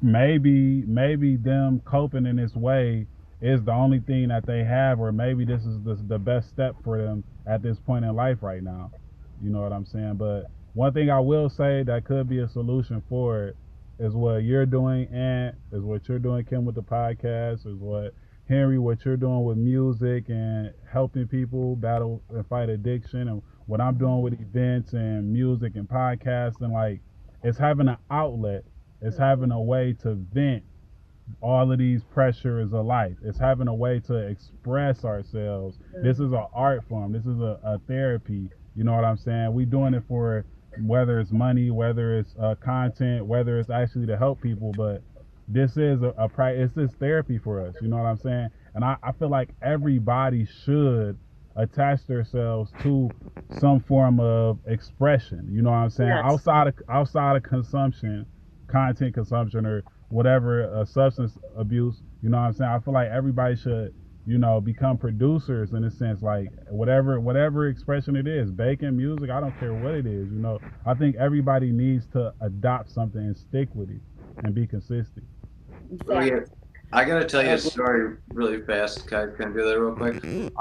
maybe them coping in this way is the only thing that they have, or maybe this is the best step for them at this point in life right now. You know what I'm saying? But one thing I will say that could be a solution for it is what you're doing, and is what you're doing, Kim, with the podcast, is what Henry, what you're doing with music and helping people battle and fight addiction, and what I'm doing with events and music and podcasts, and like, it's having an outlet. It's having a way to vent all of these pressures of life. It's having a way to express ourselves. This is an art form. This is a therapy. You know what I'm saying? We doing it for, whether it's money, whether it's content, whether it's actually to help people, but this is it's this therapy for us. You know what I'm saying? And I feel like everybody should attach themselves to some form of expression. You know what I'm saying? Yes. Outside of consumption, content consumption, or whatever, substance abuse. You know what I'm saying? I feel like everybody should, you know, become producers in a sense, like whatever expression it is, baking, music, I don't care what it is. You know, I think everybody needs to adopt something and stick with it and be consistent. Oh, yeah. I gotta tell you a story really fast. Can I do that real quick?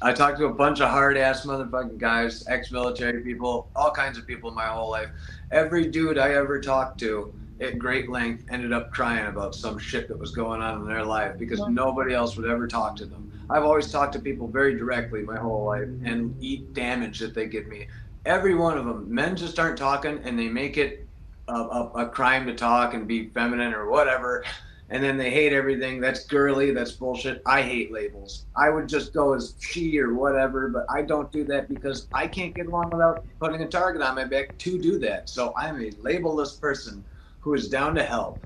I talked to a bunch of hard ass motherfucking guys, ex-military people, all kinds of people in my whole life. Every dude I ever talked to at great length ended up crying about some shit that was going on in their life, because nobody else would ever talk to them. I've always talked to people very directly my whole life and eat damage that they give me. Every one of them, men just aren't talking, and they make it a crime to talk and be feminine or whatever, and then they hate everything that's girly, that's bullshit. I hate labels. I would just go as she or whatever, but I don't do that because I can't get along without putting a target on my back to do that. So I'm a labelless person who is down to help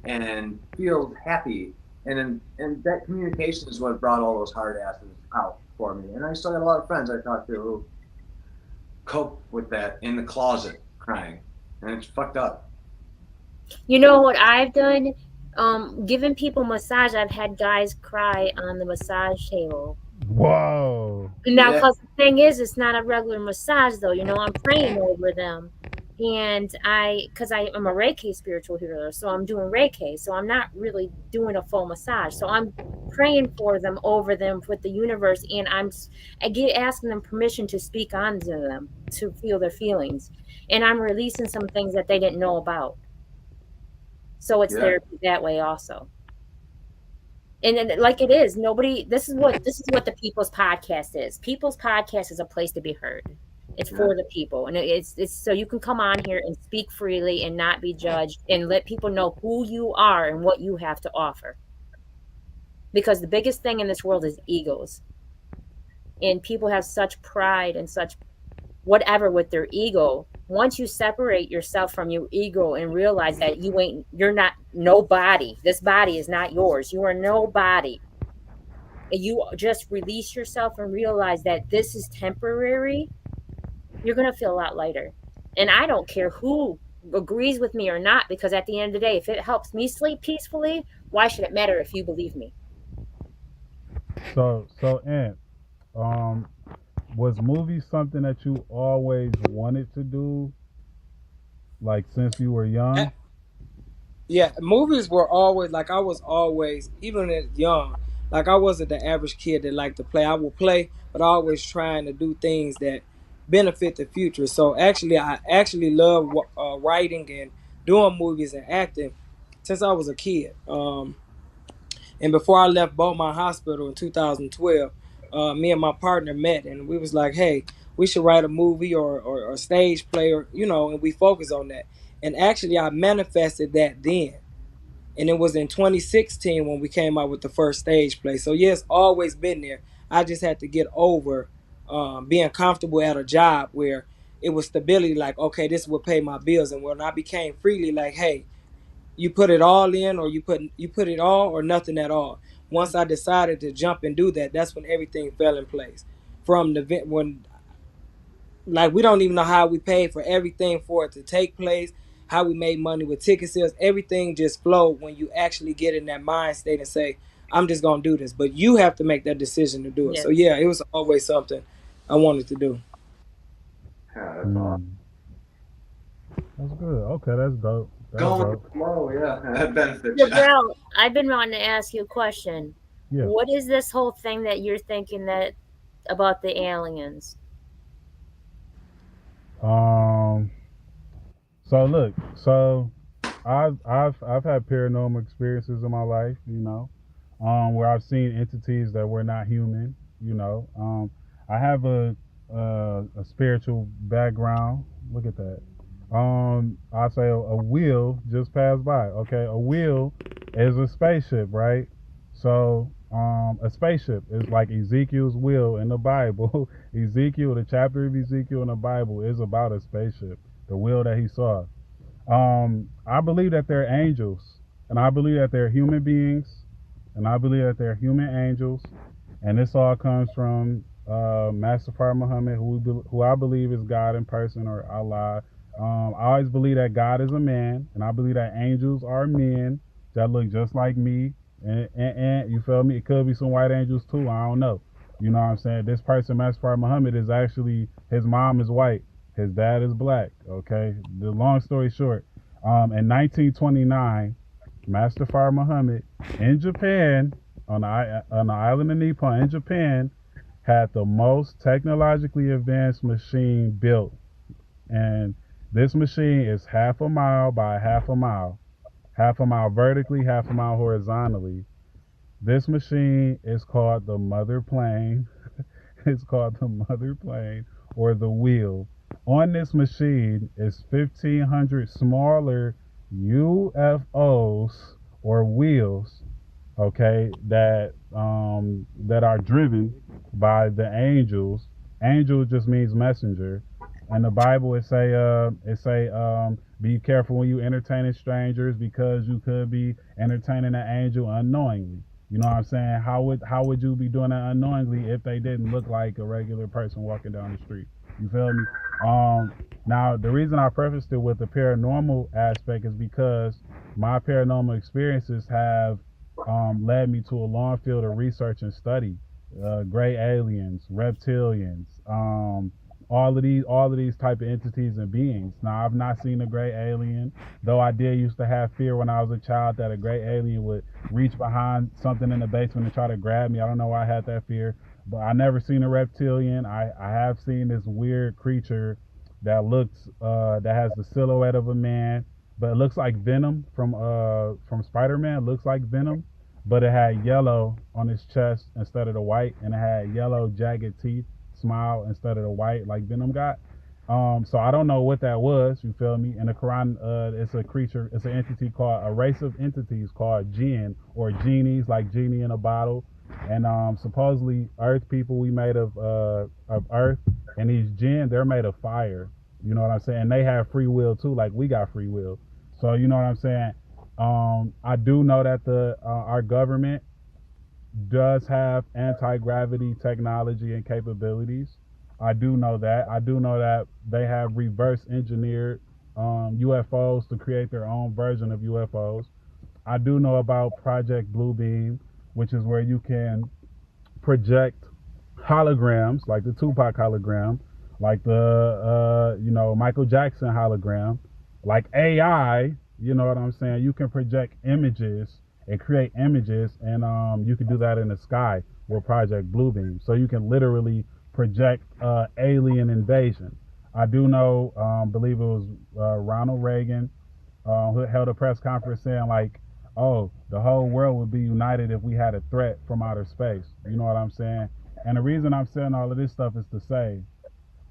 and feels happy, and that communication is what brought all those hard asses out for me. And I still got a lot of friends I talk to who cope with that in the closet crying. And it's fucked up. You know what I've done? Giving people massage. I've had guys cry on the massage table. Whoa. Now, because the thing is, it's not a regular massage, though. You know, I'm praying over them. And because I'm a Reiki spiritual healer, so I'm doing Reiki. So I'm not really doing a full massage. So I'm praying for them, over them, with the universe. And asking them permission to speak onto them, to feel their feelings. And I'm releasing some things that they didn't know about. So it's therapy that way also. And then, like it is, this is what the People's Podcast is. People's Podcast is a place to be heard. It's for the people, and it's so you can come on here and speak freely and not be judged, and let people know who you are and what you have to offer. Because the biggest thing in this world is egos, and people have such pride and such whatever with their ego. Once you separate yourself from your ego and realize that you're not nobody. This body is not yours. You are nobody. and you just release yourself and realize that this is temporary, you're going to feel a lot lighter. And I don't care who agrees with me or not, because at the end of the day, if it helps me sleep peacefully, why should it matter if you believe me? Aunt, um, was movies something that you always wanted to do, like since you were Uh, young? Yeah, movies were always like I was always, even as young, like I wasn't the average kid that liked to play. I will play, but always trying to do things that benefit the future. So actually, I actually love writing and doing movies and acting since I was a kid. And before I left Beaumont Hospital in 2012, me and my partner met, and we was like, hey, we should write a movie or stage play, or and we focus on that. And actually, I manifested that then, and it was in 2016 when we came out with the first stage play. So yes, always been there. I just had to get over being comfortable at a job where it was stability. Like, okay, this will pay my bills. And when I became freely, like, hey, you put it all in, or you put it all or nothing at all. Once I decided to jump and do that, that's when everything fell in place. From the when, like, we don't even know how we paid for everything for it to take place, how we made money with ticket sales. Everything just flowed when you actually get in that mind state and say, I'm just gonna do this. But you have to make that decision to do it. So Yes. yeah, it was always something I wanted to do. Yeah, that's awesome. Mm, that's good. Okay, that's dope. That's Going with dope. the flow, yeah, that benefits you. Jabril, I've been wanting to ask you a question. Yeah. What is this whole thing that you're thinking that about the aliens? Um. So look. So I've had paranormal experiences in my life. Where I've seen entities that were not human. I have a spiritual background. Look at that. I say a wheel just passed by. Okay, a wheel is a spaceship, right? So, a spaceship is like Ezekiel's wheel in the Bible. Ezekiel, the chapter of Ezekiel in the Bible is about a spaceship, the wheel that he saw. I believe that they're angels, and I believe that they're human beings, and I believe that they're human angels, and this all comes from Master Fard Muhammad, who I believe is God in person, or Allah. I always believe that God is a man, and I believe that angels are men that look just like me. And you feel me? It could be some white angels too. I don't know. You know what I'm saying? This person, Master Fard Muhammad, is actually, his mom is white, his dad is black. Okay. The long story short, in 1929, Master Fard Muhammad in Japan, on the island of Nippon in Japan, had the most technologically advanced machine built. And this machine is half a mile by half a mile vertically, half a mile horizontally. This machine is called the mother plane. It's called the mother plane, or the wheel. On this machine is 1,500 smaller UFOs, or wheels, okay, that are driven by the angels. Angel just means messenger. And the Bible it say be careful when you entertaining strangers, because you could be entertaining an angel unknowingly. You know what I'm saying? How would you be doing that unknowingly if they didn't look like a regular person walking down the street? You feel me? Now the reason I prefaced it with the paranormal aspect is because my paranormal experiences have led me to a long field of research and study. Gray aliens, reptilians, all of these type of entities and beings. Now I've not seen a gray alien, though I did used to have fear when I was a child that a gray alien would reach behind something in the basement and try to grab me. I don't know why I had that fear, but I never seen a reptilian. I have seen this weird creature that has the silhouette of a man, but it looks like Venom from Spider-Man. It looks like Venom, but it had yellow on its chest instead of the white, and it had yellow jagged teeth, smile instead of the white like Venom got. So I don't know what that was. You feel me? In the Quran, it's a creature, it's an entity called a race of entities called jinn, or genies, like genie in a bottle. And supposedly Earth people, we made of Earth, and these jinn, they're made of fire. You know what I'm saying? They have free will too, like we got free will. So you know what I'm saying? I do know that the our government does have anti-gravity technology and capabilities. I do know that. I do know that they have reverse engineered UFOs to create their own version of UFOs. I do know about Project Bluebeam, which is where you can project holograms, like the Tupac hologram, like the Michael Jackson hologram, like AI. You know what I'm saying? You can project images and create images, and you can do that in the sky with Project Bluebeam. So you can literally project alien invasion. I do know, believe it was Ronald Reagan who held a press conference saying like, "Oh, the whole world would be united if we had a threat from outer space." You know what I'm saying? And the reason I'm saying all of this stuff is to say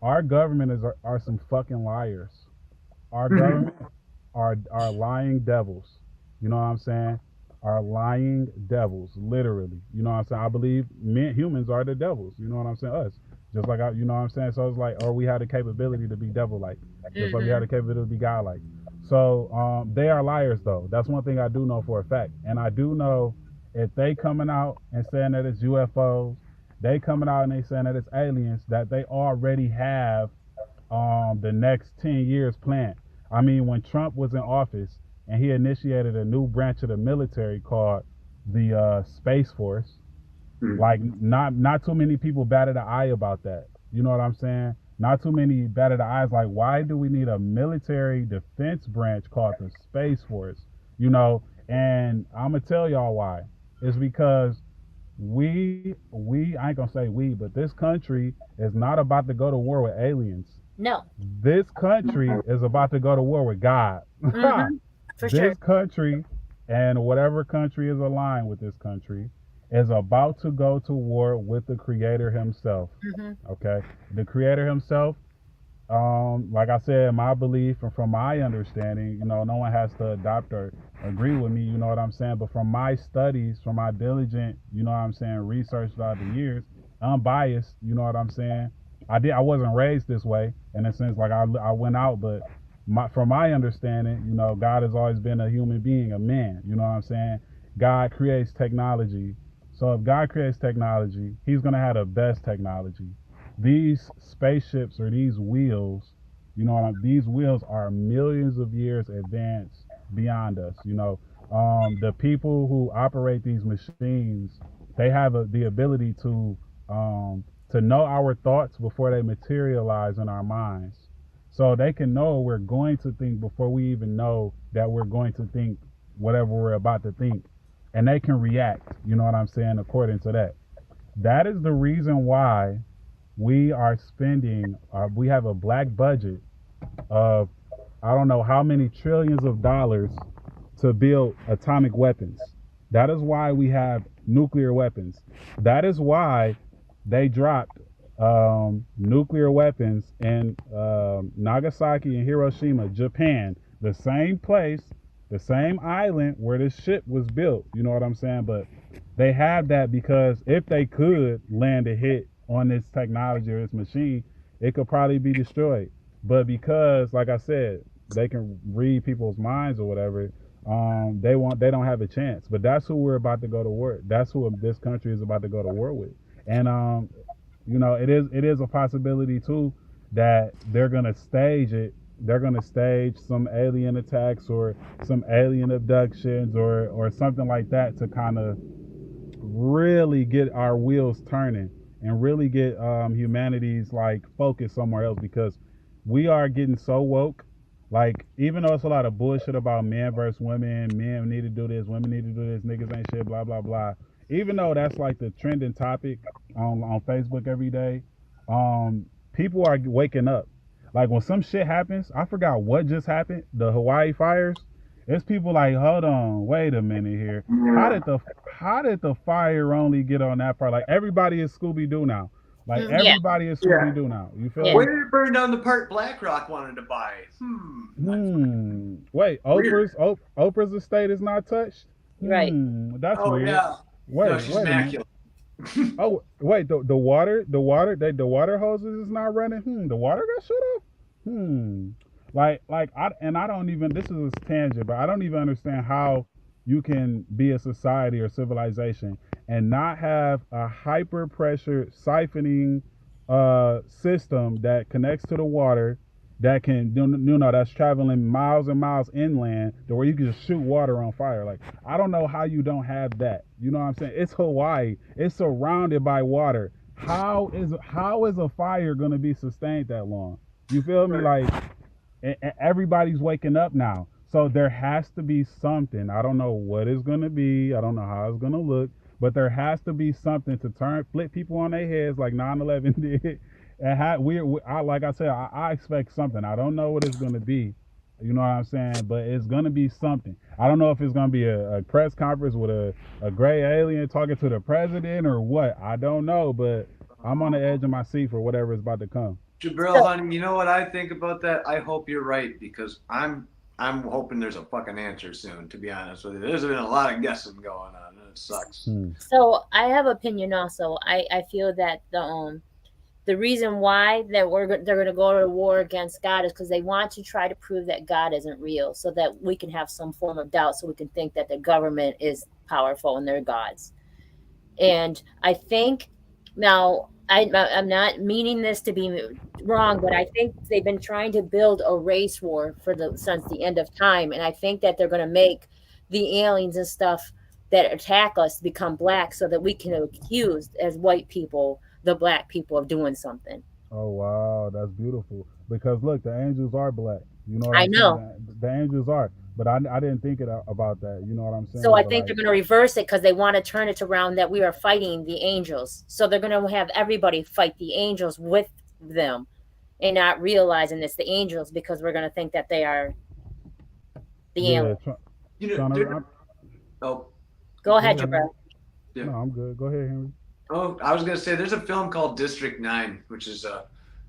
our government are some fucking liars. Our government are lying devils. You know what I'm saying? Are lying devils, literally. You know what I'm saying? I believe humans are the devils. You know what I'm saying? Us. Just like you know what I'm saying? So it's like, or we have the capability to be devil-like. Just like we have the capability to be God-like. So they are liars, though. That's one thing I do know for a fact. And I do know if they coming out and saying that it's UFOs, they coming out and they saying that it's aliens, that they already have the next 10 years planned. I mean, when Trump was in office and he initiated a new branch of the military called the Space Force, like not too many people batted an eye about that. You know what I'm saying? Not too many batted the eyes like, why do we need a military defense branch called the Space Force? You know, and I'm gonna tell y'all why. It's because we I ain't gonna say we, but this country is not about to go to war with aliens. No. This country is about to go to war with God. For This sure. country and whatever country is aligned with this country is about to go to war with the Creator Himself. Okay, the Creator Himself. Like I said, my belief and from my understanding, you know, no one has to adopt or agree with me. You know what I'm saying? But from my studies, from my diligent, you know what I'm saying, research throughout the years, unbiased. You know what I'm saying? I wasn't raised this way in a sense. Like I went out, but from my understanding, you know, God has always been a human being, a man. You know what I'm saying? God creates technology. So if God creates technology, He's gonna have the best technology. These spaceships or these wheels, you know, these wheels are millions of years advanced beyond us. You know, the people who operate these machines, they have the ability to know our thoughts before they materialize in our minds. So they can know what we're going to think before we even know that we're going to think whatever we're about to think. And they can react, you know what I'm saying, according to that. That is the reason why we are spending, we have a black budget of I don't know how many trillions of dollars to build atomic weapons. That is why we have nuclear weapons. That is why they dropped nuclear weapons in Nagasaki and Hiroshima, Japan, the same place, the same island where this ship was built. You know what I'm saying? But they have that because if they could land a hit on this technology or this machine, it could probably be destroyed. But because, like I said, they can read people's minds or whatever, they don't have a chance. But that's who we're about to go to war. That's who this country is about to go to war with. And you know, it is a possibility too that they're gonna stage it. They're gonna stage some alien attacks or some alien abductions or something like that to kind of really get our wheels turning and really get humanity's like focus somewhere else, because we are getting so woke. Like, even though it's a lot of bullshit about men versus women, men need to do this, women need to do this, niggas ain't shit, blah blah blah. Even though that's like the trending topic on Facebook every day, people are waking up. Like when some shit happens, I forgot what just happened, the Hawaii fires. It's people like, hold on, wait a minute here. How did the fire only get on that part? Like everybody is Scooby Doo now. Like everybody is Scooby Doo now. You feel Where me? did it burn down the part BlackRock wanted to buy? Wait, Oprah's estate is not touched? Right. That's weird. Yeah. Wait, No, she's wait immaculate. Oh, wait, the water hoses is not running. The water got shut off. I don't even. This is a tangent, but I don't even understand how you can be a society or civilization and not have a hyper pressure siphoning system that connects to the water that can that's traveling miles and miles inland to where you can just shoot water on fire. Like, I don't know how you don't have that. You know what I'm saying? It's Hawaii. It's surrounded by water. How is a fire going to be sustained that long? You feel me? Like, everybody's waking up now. So there has to be something. I don't know what it's going to be. I don't know how it's going to look, but there has to be something to flip people on their heads like 9/11 did. And like I said, I expect something. I don't know what it's going to be. You know what I'm saying? But it's going to be something. I don't know if it's going to be a press conference with a gray alien talking to the president or what. I don't know, but I'm on the edge of my seat for whatever is about to come. Jabril, honey, you know what I think about that? I hope you're right, because I'm hoping there's a fucking answer soon, to be honest with you. There's been a lot of guessing going on, and it sucks. So I have opinion also. I feel that the reason why they're going to go to war against God is because they want to try to prove that God isn't real, so that we can have some form of doubt, so we can think that the government is powerful and they're gods. And I think now, I'm not meaning this to be wrong, but I think they've been trying to build a race war since the end of time, and I think that they're going to make the aliens and stuff that attack us become black, so that we can accuse as white people the black people of doing something. Oh wow, that's beautiful. Because look, the angels are black. You know what I I'm know. saying? The angels are, but I didn't think about that. You know what I'm saying? So I But think they're going to reverse it, because they want to turn it around that we are fighting the angels. So they're going to have everybody fight the angels with them, and not realizing it's the angels, because we're going to think that they are the aliens. Go ahead, Jabril. Yeah. No, I'm good. Go ahead, Henry. Oh, I was gonna say there's a film called District 9, which is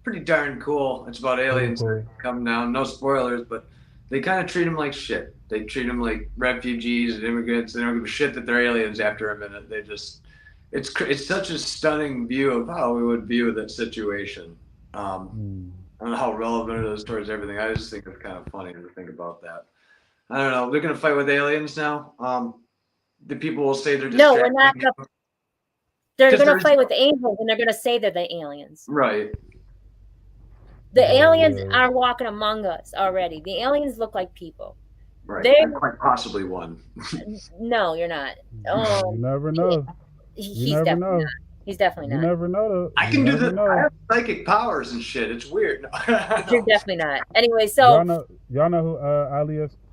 pretty darn cool. It's about aliens Cool. coming down. No spoilers, but they kind of treat them like shit. They treat them like refugees and immigrants. They don't give a shit that they're aliens after a minute. They just, it's such a stunning view of how we would view that situation. I don't know how relevant it is towards everything. I just think it's kind of funny to think about that. I don't know. They're gonna fight with aliens now. The people will say they're No, we're not. They're going to fight with the angels, and they're going to say they're the aliens. Right. The aliens are walking among us already. The aliens look like people. Right. They're quite possibly one. No, you're not. You never know. He's definitely not. He's definitely not. You never know. I can do this. I have psychic powers and shit. It's weird. You're definitely not. Anyway, so y'all know who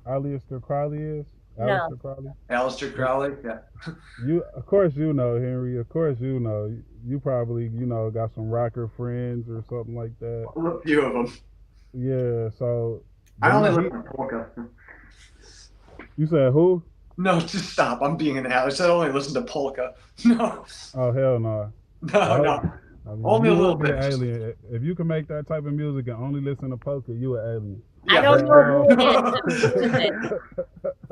Aleister Crowley is? No. Aleister Crowley, yeah. Of course you know, Henry. Of course you know. You probably, got some rocker friends or something like that. A few of them. Yeah, so. I only listen to polka. You said who? No, just stop. I'm being an Alex. I only listen to polka. No. Oh, hell no. No. Only a little bit. Alien. If you can make that type of music and only listen to polka, you an alien. I don't know who it is.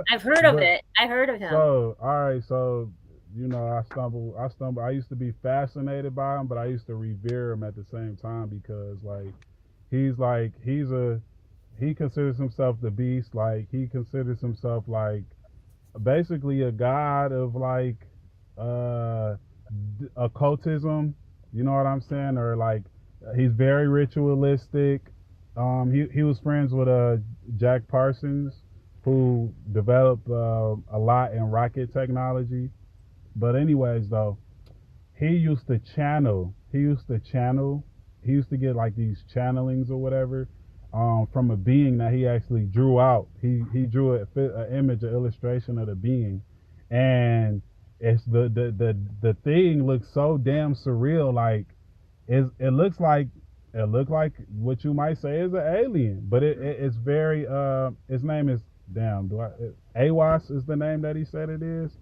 I've heard of it. I heard of him. So, all right. So, I stumble. I used to be fascinated by him, but I used to revere him at the same time, because he considers himself the beast. Like, he considers himself like basically a god of like occultism. You know what I'm saying? Or like, he's very ritualistic. He was friends with Jack Parsons, who developed a lot in rocket technology. But anyways, though, he used to get like these channelings or whatever from a being that he actually drew out. He drew an image, an illustration of the being, and it's the thing looks so damn surreal. Like it looked like what you might say is an alien, but it's very his name is Aiwass is the name that he said it is.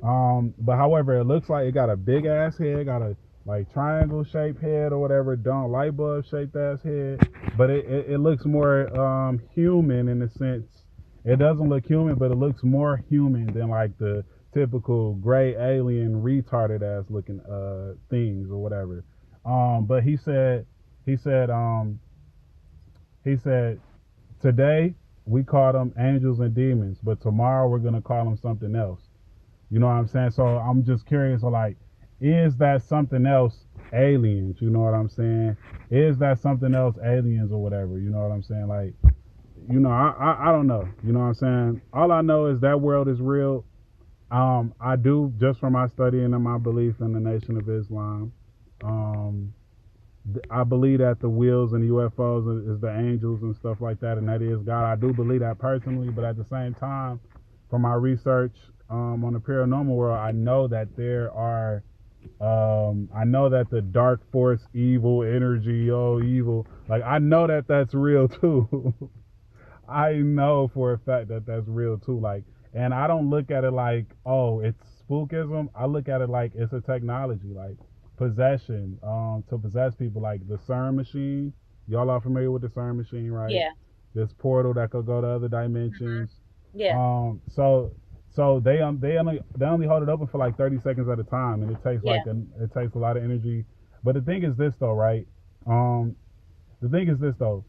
But however, it looks like it got a big ass head, got a like triangle shaped head or whatever, light bulb shaped ass head, but it looks more human in a sense. It doesn't look human, but it looks more human than like the typical gray alien retarded ass looking things or whatever. But he said today we call them angels and demons, but tomorrow we're gonna call them something else. You know what I'm saying? So I'm just curious, like, is that something else aliens? You know what I'm saying? Is that something else aliens or whatever? You know what I'm saying? Like, I don't know. You know what I'm saying? All I know is that world is real. I do, just from my studying and my belief in the Nation of Islam. Um, I believe that the wheels and the UFOs is the angels and stuff like that, and that is God. I do believe that personally, but at the same time, from my research on the paranormal world, I know that there are, I know that the dark force, evil energy, evil, like I know that that's real too. I know for a fact that that's real too. Like, and I don't look at it like, oh, it's spookism. I look at it like it's a technology, like possession, to possess people, like the CERN machine. Y'all are familiar with the CERN machine, right? Yeah. This portal that could go to other dimensions. Yeah. So they only hold it open for like 30 seconds at a time, and it takes Yeah. it takes a lot of energy. But the thing is this though, right? The thing is this though,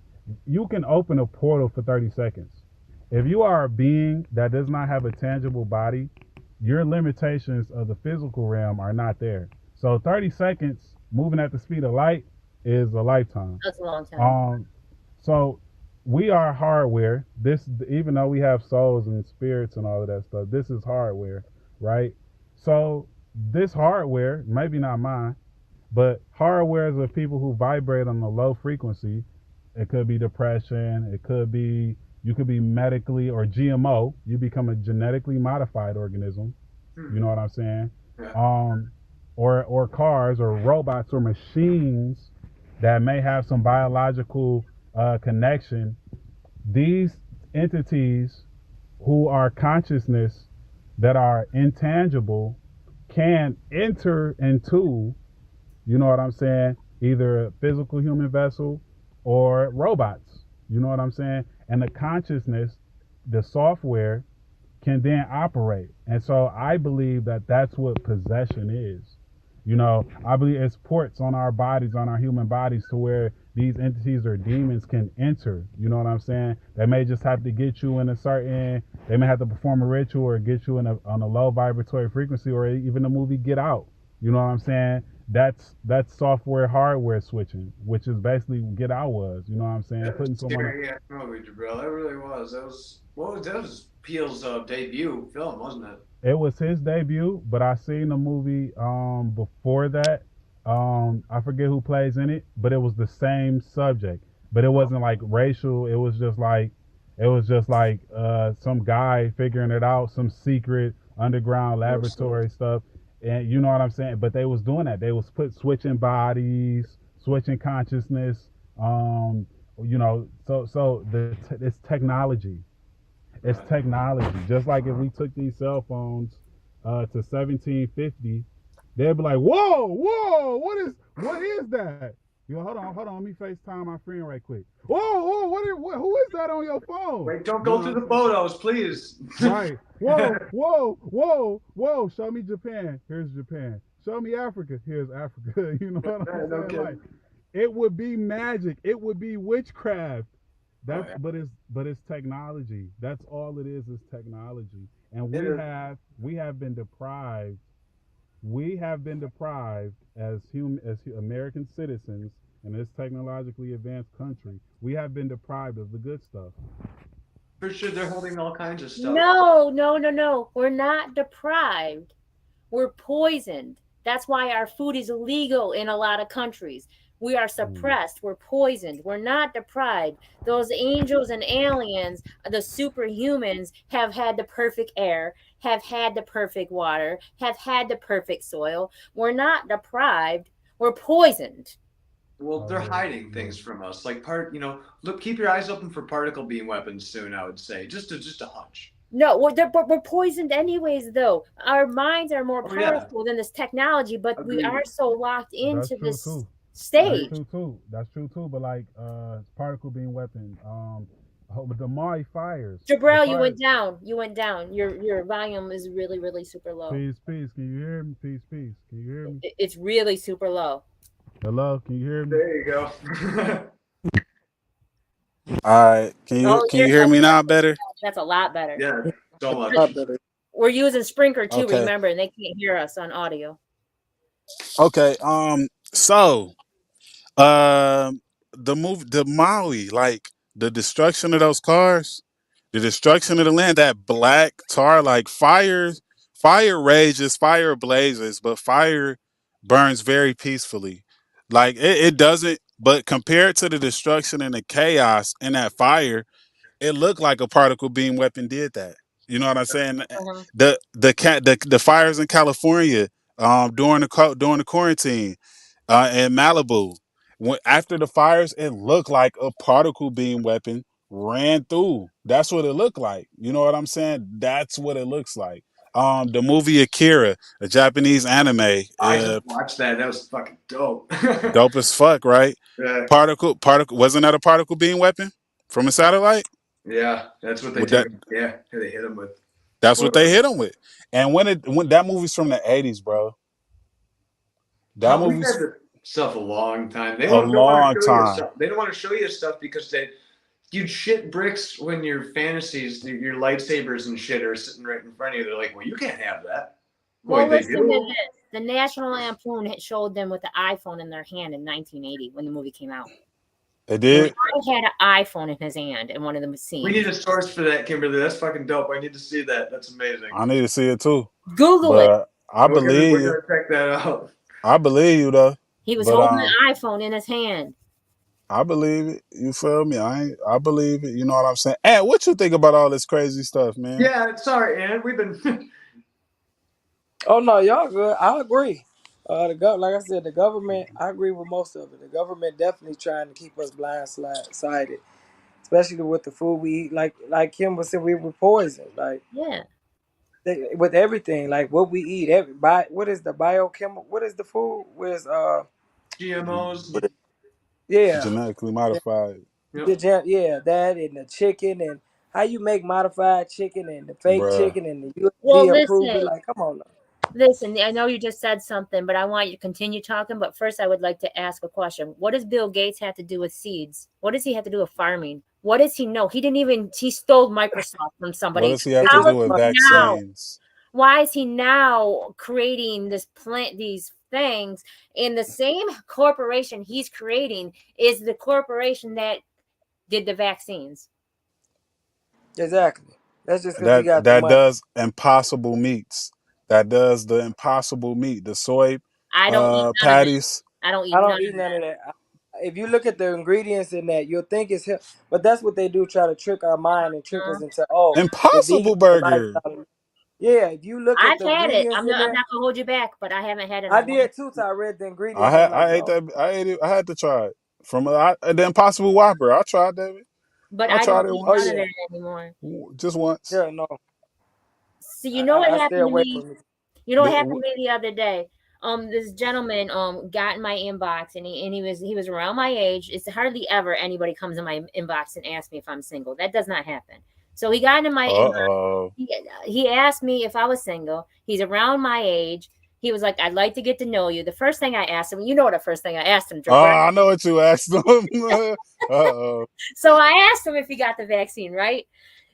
you can open a portal for 30 seconds. If you are a being that does not have a tangible body, your limitations of the physical realm are not there. So 30 seconds moving at the speed of light is a lifetime. That's a long time. So we are hardware. This, even though we have souls and spirits and all of that stuff, this is hardware, right? So this hardware, maybe not mine, but hardware is of people who vibrate on a low frequency. It could be depression. It could be, you could be medically or GMO. You become a genetically modified organism. You know what I'm saying? Yeah. Or cars or robots or machines that may have some biological connection. These entities who are consciousness that are intangible can enter into, you know what I'm saying, either a physical human vessel or robots. You know what I'm saying? And the consciousness, the software, can then operate. And so I believe that that's what possession is. I believe it's ports on our bodies, on our human bodies, to where these entities or demons can enter. You know what I'm saying? They may just have to get you in a certain, they may have to perform a ritual or get you on a low vibratory frequency, or even the movie Get Out. You know what I'm saying? That's software hardware switching, which is basically Get Out was. You know what I'm saying? That Putting was someone. scary, yeah, movie, Jabril. That really was. That was Peele's debut film, wasn't it? It was his debut, but I seen the movie before that. I forget who plays in it, but it was the same subject. But it wasn't like racial. It was just like some guy figuring it out, some secret underground laboratory stuff. And you know what I'm saying? But they was doing that. They was switching bodies, switching consciousness. It's technology. It's technology. Just like if we took these cell phones to 1750, they'd be like, whoa, what is that? Hold on. Let me FaceTime my friend right quick. Whoa, who is that on your phone? Wait, don't go through the photos, please. Right. Whoa. Show me Japan. Here's Japan. Show me Africa. Here's Africa. You know what I'm saying? Okay. Like, it would be magic. It would be witchcraft. But it's technology. That's all it is technology. And we have been deprived. We have been deprived as American citizens in this technologically advanced country. We have been deprived of the good stuff. For sure, they're holding all kinds of stuff. No. We're not deprived. We're poisoned. That's why our food is illegal in a lot of countries. We are suppressed. We're poisoned. We're not deprived. Those angels and aliens, the superhumans, have had the perfect air, have had the perfect water, have had the perfect soil. We're not deprived. We're poisoned. Well, they're hiding things from us. Like look, keep your eyes open for particle beam weapons soon, I would say. Just a hunch. No, we're poisoned anyways, though. Our minds are more powerful than this technology, but we are so locked into this stage. That's true too. But like particle beam weapon, with the Maui fires. Jabril, you went down. Your volume is really, really super low. Peace. Can you hear me? Peace. Can you hear me? It's really super low. Hello, can you hear me? There you go. All right, can you hear me now better? That's a lot better. Yeah, so much. We're using Sprinkler too, Okay. remember, and they can't hear us on audio. Okay. So, um, the Maui, like the destruction of those cars, the destruction of the land, that black tar, like fire rages, fire blazes, but fire burns very peacefully. Like it doesn't. But compared to the destruction and the chaos in that fire, it looked like a particle beam weapon did that. You know what I'm saying? Uh-huh. The fires in California during the quarantine in Malibu. After the fires, it looked like a particle beam weapon ran through. That's what it looked like. You know what I'm saying? That's what it looks like. The movie Akira, a Japanese anime, I just watched that. That was fucking dope. dope as fuck, right? Yeah. Particle, wasn't that a particle beam weapon from a satellite? Yeah, that's what they With took. that, Yeah, they hit him with. that's what they hit him with. And when that movie's from the 80s, bro. That We've movie's had this stuff a long time. They a don't want long to show you time. stuff. They don't want to show you stuff because you'd shit bricks when your fantasies, your lightsabers and shit are sitting right in front of you. They're like, well, you can't have that. Well, Boy, they listen to do. this. The National Lampoon had showed them with the iPhone in their hand in 1980 when the movie came out. They did. He had an iPhone in his hand in one of the scenes. We need a source for that, Kimberly. That's fucking dope. I need to see that. That's amazing. I need to see it too. Google it. But I believe We're you. gonna check that out. I believe you though. He was But, holding an iPhone in his hand. I believe it. You feel me? I believe it. You know what I'm saying? And what you think about all this crazy stuff, man? Yeah, sorry, Ann. We've been. Oh no, y'all good. I agree. Like I said, the government. I agree with most of it. The government definitely trying to keep us blindsided, especially with the food we eat. Like Kim was saying, we were poisoned. Like Yeah. with everything, like what we eat. What is the biochemical? What is the food? Where's GMOs. yeah, Genetically modified, yeah, that and the chicken and how you make modified chicken and the fake bruh. chicken and the USDA Well, approved. listen. Like, come on now. Listen, I know you just said something, but I want you to continue talking. But first, I would like to ask a question. What does Bill Gates have to do with seeds? What does he have to do with farming? What does he know? He stole Microsoft from somebody. What does he have How to is do with he now? vaccines? Why is he now creating these things? And the same corporation he's creating is the corporation that did the vaccines. Exactly. That's just because we got the That money. does impossible meats. That does the impossible meat. The soy I don't eat none patties. of that. I don't eat I none don't eat none of that. If you look at the ingredients in that, you'll think it's but that's what they do, try to trick our mind and trick us into the Impossible vegan burger. lifestyle. Yeah, if you look at I've the had it. ingredients I'm in not there, gonna hold you back, but I haven't had it. I did too. So I read the ingredients. I ate that. I ate it. I had to try it from the Impossible Whopper. I tried that. But I I tried don't it eat once. none of that anymore. Just once. Yeah, no. So you know what I stay happened to away me? from it. You know what happened to me the other day? This gentleman got in my inbox and he was around my age. It's hardly ever anybody comes in my inbox and asks me if I'm single. That does not happen. So he got in my inbox. He asked me if I was single. He's around my age. He was like, I'd like to get to know you. The first thing I asked him, you know what the first thing I asked him, Oh, I know what you asked him. So I asked him if he got the vaccine, right?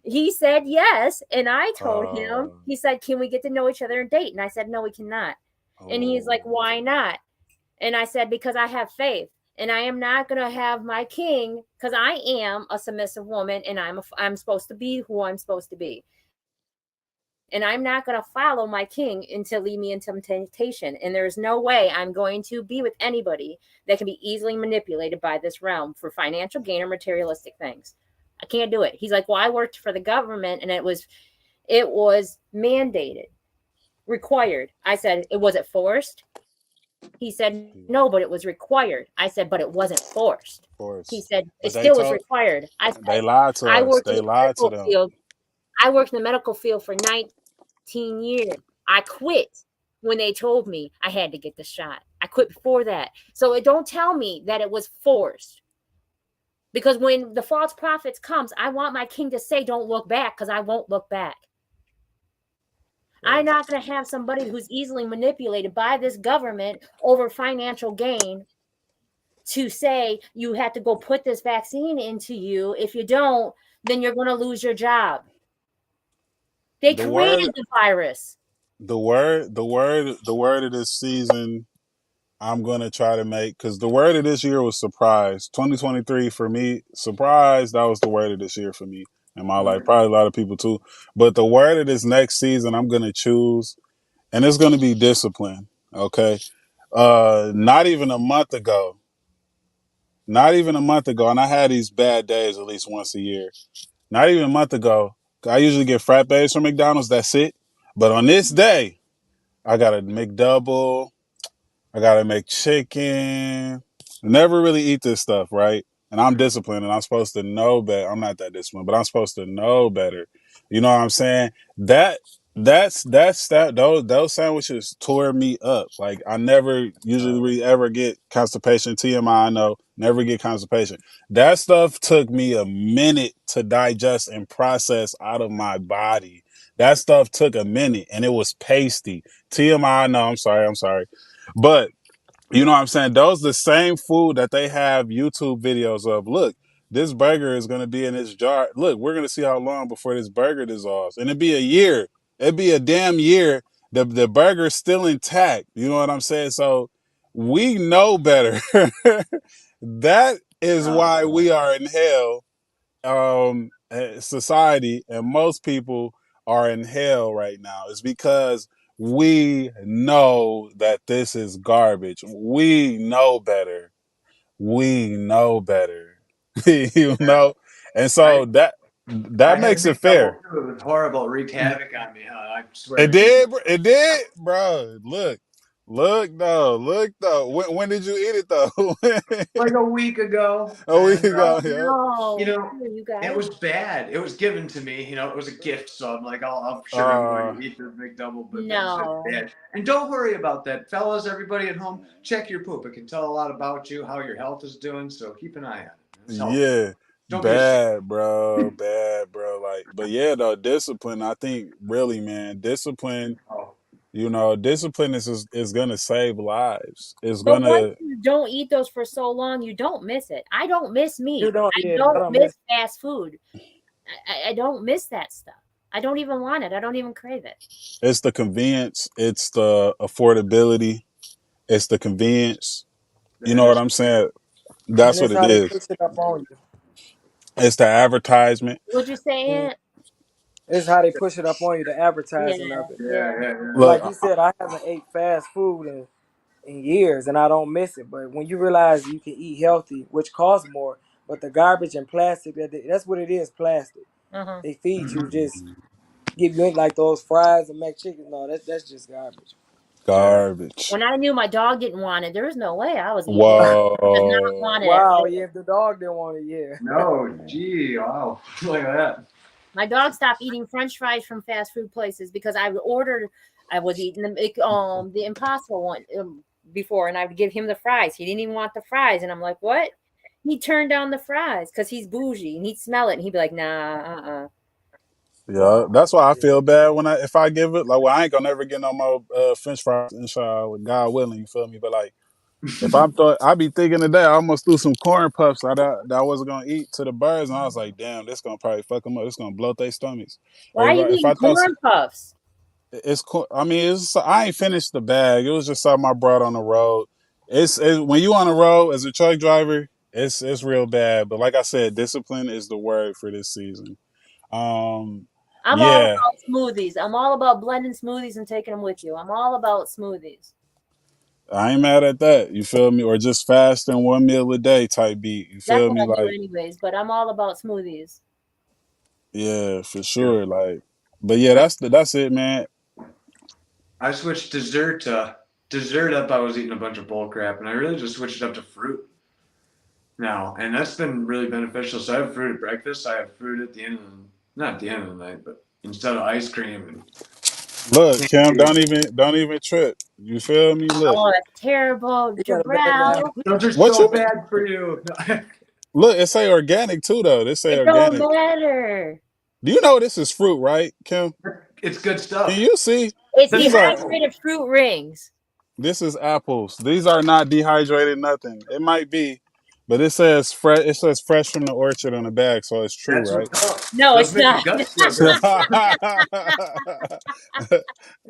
He said yes. And I told him, he said, can we get to know each other and date? And I said, no, we cannot. And he's like, why not? And I said, because I have faith. And I am not going to have my king, because I am a submissive woman and I'm supposed to be who I'm supposed to be. And I'm not going to follow my king until lead me into temptation. And there's no way I'm going to be with anybody that can be easily manipulated by this realm for financial gain or materialistic things. I can't do it. He's like, well, I worked for the government and it was mandated, required. I said, was it forced? He said, no, but it was required. I said, but it wasn't forced. He said, it still was required. I said, they lied to us. They lied to them. I worked in the medical field for 19 years. I quit when they told me I had to get the shot. I quit before that. So don't tell me that it was forced. Because when the false prophets comes, I want my king to say, don't look back, because I won't look back. I'm not going to have somebody who's easily manipulated by this government over financial gain to say you have to go put this vaccine into you. If you don't, then you're going to lose your job. They The word, created the virus. the word of this season. I'm gonna try to make, because the word of this year was surprise. 2023 for me, surprise. That was the word of this year for me in my life. Probably a lot of people too. But the word of this next season, I'm gonna choose, and it's gonna be discipline. Okay. Not even a month ago. Not even a month ago, and I had these bad days at least once a year. Not even a month ago, I usually get frappes from McDonald's. That's it. But on this day, I got a McDouble. I gotta make chicken. Never really eat this stuff, right? And I'm disciplined, and I'm supposed to know better. I'm not that disciplined, but I'm supposed to know better. You know what I'm saying? That those sandwiches tore me up. Like, I never usually really ever get constipation. TMI, I know, never get constipation. That stuff took me a minute to digest and process out of my body. That stuff took a minute, and it was pasty. TMI, I know. I'm sorry. But you know what I'm saying? Those the same food that they have YouTube videos of. Look, this burger is gonna be in this jar. Look, we're gonna see how long before this burger dissolves. And it'd be a year. It'd be a damn year. The burger's still intact. You know what I'm saying? So we know better. That is why we are in hell. Society and most people are in hell right now. Is because we know that this is garbage. We know better. We know better. You know? And so that I had makes it McDouble fair. too. It was horrible. It wreaked havoc on me. I swear. It did, it did, bro. Look though. When did you eat it though? Like a week ago. A week And, ago, yeah. No, you know, you guys. it was bad. It was given to me. You know, it was a gift. So I'm like, I'm sure I'm going to eat this McDouble, but No. it's bad. And don't worry about that, fellas. Everybody at home, check your poop. It can tell a lot about you, how your health is doing. So keep an eye on it. It's healthy. Yeah. Don't be a Bad, bro. Like, but yeah, though, discipline, I think really, man, discipline, Oh, you know, discipline is gonna save lives. It's But once gonna you don't eat those for so long, you don't miss it. I don't miss meat. You don't, I yeah, I don't don't miss fast food. I don't miss that stuff. I don't even want it. I don't even crave it. it's the convenience, it's the affordability, it's the convenience. You know what I'm saying? That's And what it's it how they is. push it up on you. It's the advertisement. What'd you say, Mm. Aunt? It's how they push it up on you, the advertising Yeah, of it. yeah. Look, Like you said, I haven't ate fast food in years, and I don't miss it. But when you realize you can eat healthy, which costs more, but the garbage and plastic, that's what it is, plastic. Uh-huh. They feed you, just give you like those fries and mac chicken. No, that's just garbage. garbage. When I knew my dog didn't want it, there was no way I was eating it. Whoa. Does not want it. Wow, yeah, if the dog didn't want it, yeah. No, gee, wow. Look at that. My dog stopped eating French fries from fast food places because I was eating the Impossible one before, and I would give him the fries. He didn't even want the fries, and I'm like, what? He turned down the fries because he's bougie, and he'd smell it, and he'd be like, nah, Yeah, that's why I feel bad if I give it, like, well, I ain't gonna never get no more French fries, inshallah, God willing, you feel me? But like, if I be thinking today, I almost threw some corn puffs that I wasn't gonna eat to the birds, and I was like, damn, this gonna probably fuck them up. It's gonna bloat their stomachs. Why are you if I eating throw corn puffs? it's cool. I mean, I ain't finished the bag. It was just something I brought on the road. It's when you on the road as a truck driver, it's real bad. But like I said, discipline is the word for this season. I'm all Yeah, about smoothies. I'm all about blending smoothies and taking them with you. I'm all about smoothies. I ain't mad at that. You feel me? Or just fasting one meal a day type beat. You That's feel what me? I do Like, anyways, but I'm all about smoothies. yeah, for sure. Like, but yeah, that's it, man. I switched dessert up. I was eating a bunch of bull crap, and I really just switched up to fruit now, and that's been really beneficial. So I have fruit at breakfast. I have fruit at the end of not at the end of the night, but instead of ice cream and Look, Kim, don't even trip. You feel me? Look, Oh, that's terrible, You got a bad Jabril. habit. those are what so you mean? bad for you. Look, it say organic too, though. They say It don't organic. matter. Do you know this is fruit, right, Kim? It's good Can stuff. you see? It's These are dehydrated fruit rings. this is apples. These are not dehydrated nothing. It might be, But it says fresh. It says fresh from the orchard on the bag, so it's true, That's right? what's up. No, Does it's make your not. guts feel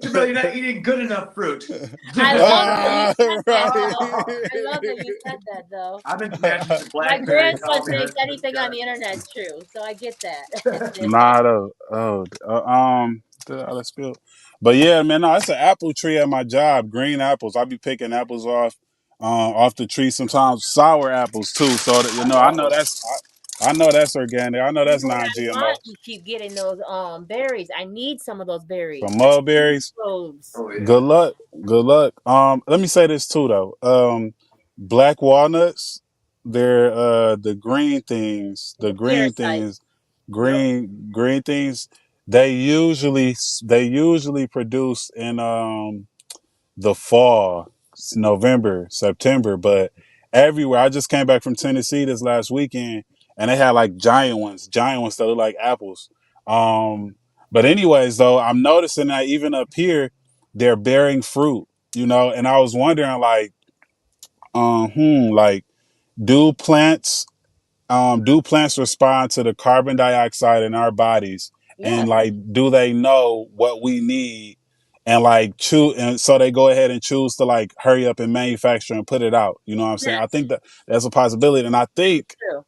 good. Bro, you're not eating good enough fruit. I love that you said that, Right. though. I love that you said that, though. I've been smashing some My blackberries. grandson thinks anything on the internet's true, so I get that. Not a let's feel. But yeah, man, no, it's an apple tree at my job. Green apples. I be picking apples off the tree. Sometimes sour apples too. So that, you know, I know that's organic. I know You that's know what I non-GMO. want? You keep getting those berries. I need some of those berries. Some mulberries. Groves. Oh, yeah. Good luck. Good luck. Let me say this too though. Black walnuts, they're the green things. The green Parasites. things, green things. They usually produce in the fall, November, September. But everywhere, I just came back from Tennessee this last weekend, and they had like giant ones that look like apples. Um, but anyways, though, I'm noticing that even up here, they're bearing fruit. You know, and I was wondering, like, like, do plants do plants respond to the carbon dioxide in our bodies, and Yeah. like do they know what we need, and like choose, and so they go ahead and choose to like hurry up and manufacture and put it out, you know what I'm saying? I Yes. think that that's a possibility, and True.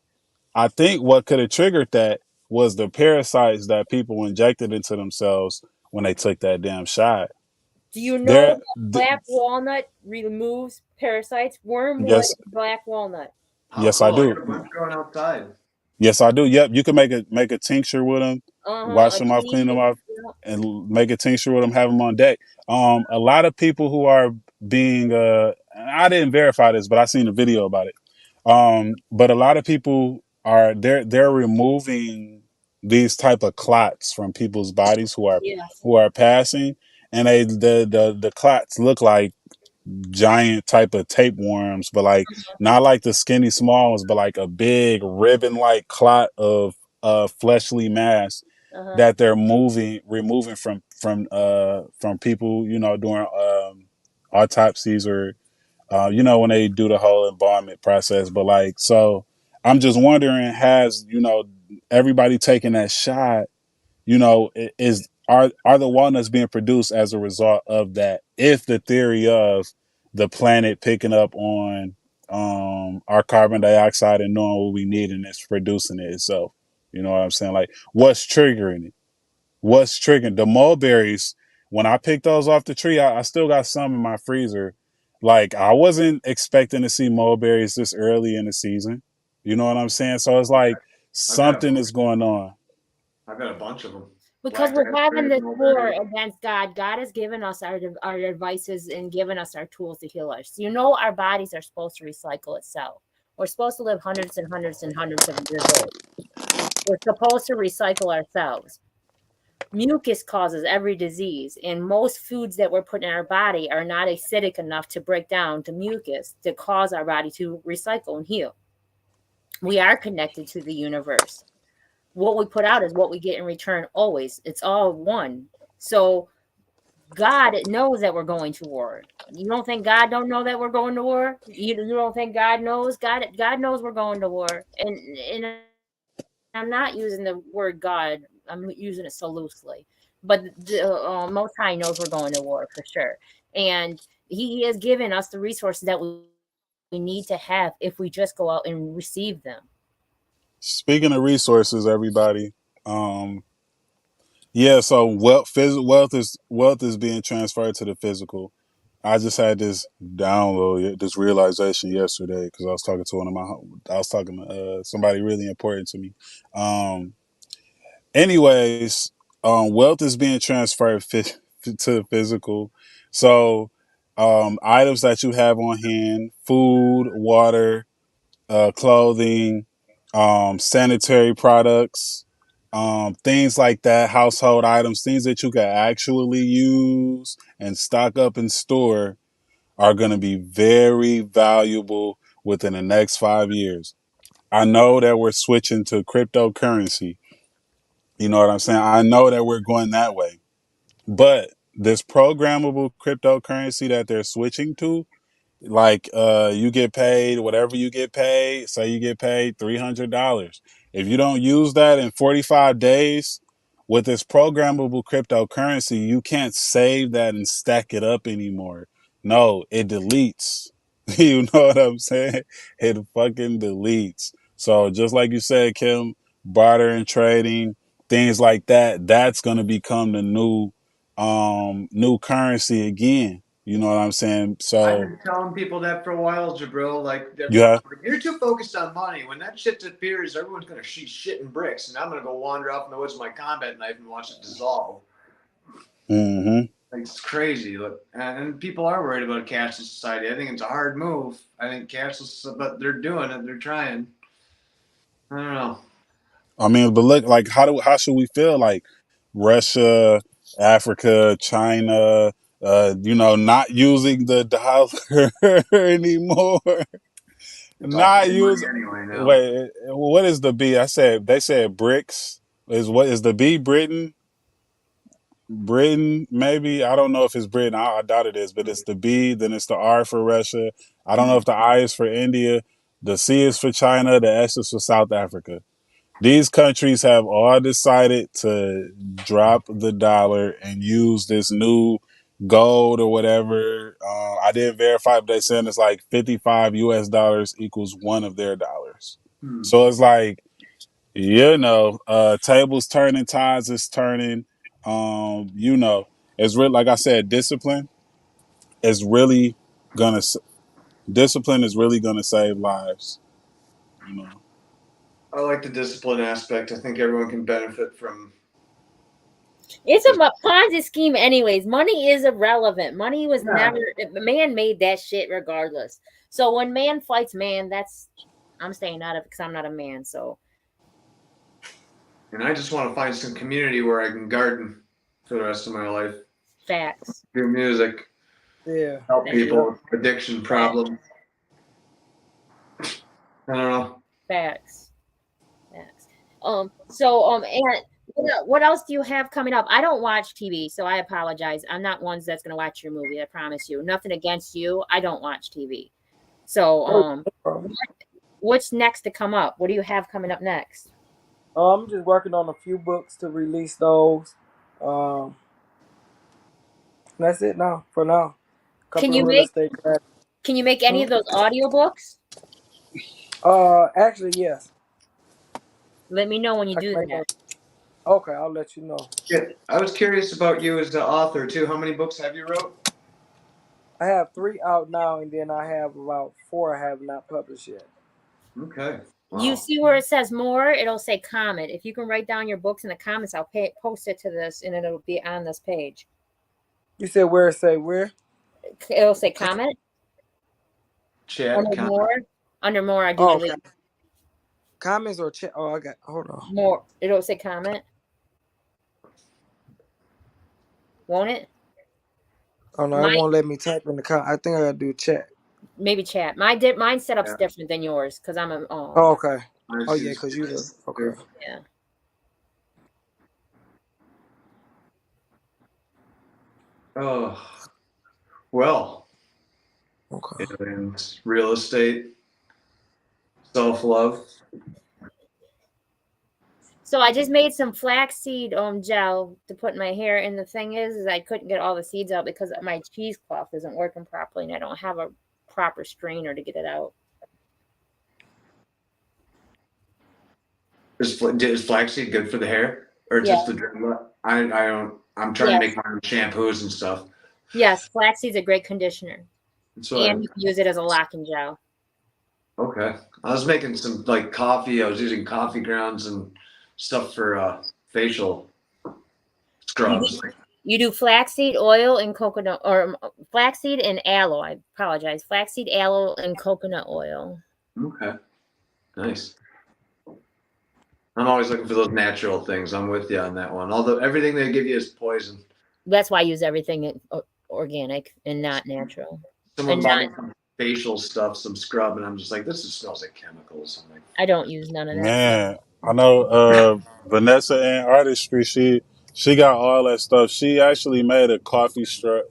I think what could have triggered that was the parasites that people injected into themselves when they took that damn shot. Do you know There that black walnut removes parasites? Wormwood, yes, black walnut. Oh, yes I cool. I got a do. bunch growing outside. Yes, I do. Yep, you can make a tincture with them, wash A them off, tea. clean them off, Yeah. and make a tincture with them. Have them on deck. A lot of people who are being, I didn't verify this, but I seen a video about it. But a lot of people they're removing these type of clots from people's bodies Yes. who are passing, and the clots look like giant type of tapeworms, but like not like the skinny small ones, but like a big ribbon like clot of fleshly mass Uh-huh. that they're removing from people, you know, doing autopsies or you know, when they do the whole embalming process. But like, so I'm just wondering, has, you know, everybody taking that shot, you know, are the walnuts being produced as a result of that? If the theory of the planet picking up on our carbon dioxide and knowing what we need and it's producing it itself, you know what I'm saying? Like, what's triggering it? What's triggering the mulberries? When I picked those off the tree, I still got some in my freezer. Like, I wasn't expecting to see mulberries this early in the season. You know what I'm saying? So it's like something is going on. I've got a bunch of them. Because we're having this war against God. God has given us our devices and given us our tools to heal us. You know, our bodies are supposed to recycle itself. We're supposed to live hundreds and hundreds and hundreds of years old. We're supposed to recycle ourselves. Mucus causes every disease, and most foods that we're putting in our body are not acidic enough to break down to mucus to cause our body to recycle and heal. We are connected to the universe. What we put out is what we get in return always. It's all one. So God knows that we're going to war. You don't think God don't know that we're going to war? You don't think God knows? God knows we're going to war. And I'm not using the word God. I'm using it so loosely. But the Most High knows we're going to war for sure. And he has given us the resources that we need to have if we just go out and receive them. Speaking of resources, everybody, yeah. So wealth is being transferred to the physical. I just had this download, this realization yesterday because I was talking to somebody really important to me. Anyways, wealth is being transferred to the physical. So, items that you have on hand, food, water, clothing, sanitary products, things like that, household items, things that you can actually use and stock up and store are going to be very valuable within the next 5 years. I know that we're switching to cryptocurrency. You know what I'm saying? I know that we're going that way. But this programmable cryptocurrency that they're switching to Like you get paid whatever you get paid. Say you get paid $300. If you don't use that in 45 days with this programmable cryptocurrency, you can't save that and stack it up anymore. No, it deletes. You know what I'm saying? It fucking deletes. So just like you said, Kim, barter and trading, things like that, that's gonna become the new currency again. You know what I'm saying? I've So been telling people that for a while, Jabril. Like, yeah, you're too focused on money. When that shit disappears, everyone's gonna shoot shit in bricks, and I'm gonna go wander off in the woods with my combat knife and watch it dissolve. mm-hmm. Like, it's crazy. Look, and people are worried about a cashless society. I think it's a hard move. I think cashless, but they're doing it. They're trying. I don't know. I mean, but look, like, how should we feel? Like Russia, Africa, China, not using the dollar anymore. It's all Not free money using. anyway now. Wait, what is the B? They said BRICS. What is the B? Britain, maybe. I don't know if it's Britain. I doubt it is, but it's the B. Then it's the R for Russia. I don't know if the I is for India. The C is for China. The S is for South Africa. These countries have all decided to drop the dollar and use this new gold or whatever. I didn't verify, but they said it's like 55 US dollars equals one of their dollars. So it's like, tables turning, tides is turning. It's really, like I said, discipline is really gonna save lives. You know. I like the discipline aspect. I think everyone can benefit from. It's a Ponzi scheme, anyways. Money is irrelevant. Money was never. Man made that shit regardless. So when man fights man, I'm staying out of it because I'm not a man. So. And I just want to find some community where I can garden for the rest of my life. Facts. Do music. Yeah. Help people with addiction problems. I don't know. Facts. And what else do you have coming up? I don't watch TV, so I apologize. I'm not one that's gonna watch your movie. I promise you. Nothing against you. I don't watch TV. So what's next to come up? What do you have coming up next? I'm just working on a few books to release those. That's it now. For now. Can you make any of those audiobooks? Actually, yes. Let me know when you do that. Okay, I'll let you know. Yeah, I was curious about you as the author too. How many books have you wrote? I have 3 out now, and then I have about 4 I have not published yet. Okay. Wow. You see where it says more? It'll say comment. If you can write down your books in the comments, I'll post it to this, and it'll be on this page. You said where it say where? It'll say comment. Chat. Under more, I do delete. Comments or chat? Oh, I got. Hold on. More. It'll say comment. Won't it? Oh no, it won't let me type in the comment. I think I gotta do chat. Maybe chat. Mine's setup's different than yours because I'm a. Oh, okay. Oh yeah, because you the. Okay. Yeah. Oh, well. Okay. And real estate, self-love. So I just made some flaxseed gel to put in my hair, and the thing is I couldn't get all the seeds out because my cheesecloth isn't working properly, and I don't have a proper strainer to get it out. Is flaxseed good for the hair, or just the drink? I don't. I'm trying to make my own shampoos and stuff. Yes, flaxseed's a great conditioner, and you can use it as a locking gel. Okay, I was making some coffee. I was using coffee grounds and stuff for facial scrubs. You do flaxseed oil and coconut, or flaxseed and aloe. I apologize. Flaxseed, aloe, and coconut oil. Okay, nice. I'm always looking for those natural things. I'm with you on that one. Although everything they give you is poison. That's why I use everything organic and not natural. Someone bought me some facial stuff, some scrub, and I'm just like, this just smells like chemicals. I'm like, I don't use none of that. Man, I know Vanessa in Artistry, she got all that stuff. She actually made a coffee scrub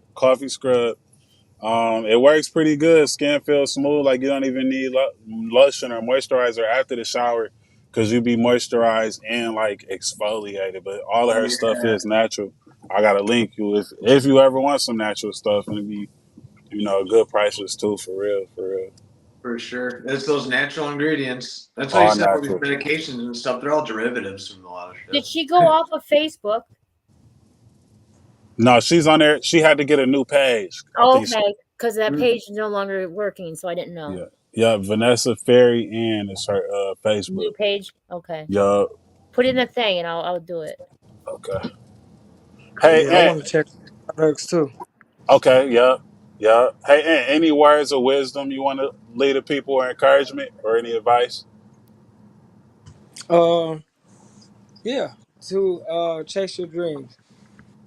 It works pretty good. Skin feels smooth. Like you don't even need lotion or moisturizer after the shower because you be moisturized and like exfoliated. But all of her stuff Yeah, is natural. I gotta link you if you ever want some natural stuff and it be good prices too for real, for real. for sure. It's those natural ingredients. That's why you All said all these natural. medications and stuff. They're all derivatives from a lot of Did shit. she go off of Facebook? No, she's on there. She had to get a new page. I think. Okay, because that Mm. page is no longer working, so I didn't know. Yeah, yeah. Vanessa Ferry Ann is her New Facebook. page. Okay. Yeah. Put in a thing, and I'll do it. Okay. Hey, Yeah, I Aunt. want to check products too. Okay. Yeah. Yeah. Hey, Aunt, any words of wisdom you want to lead the people or encouragement or any advice? Yeah, to chase your dreams.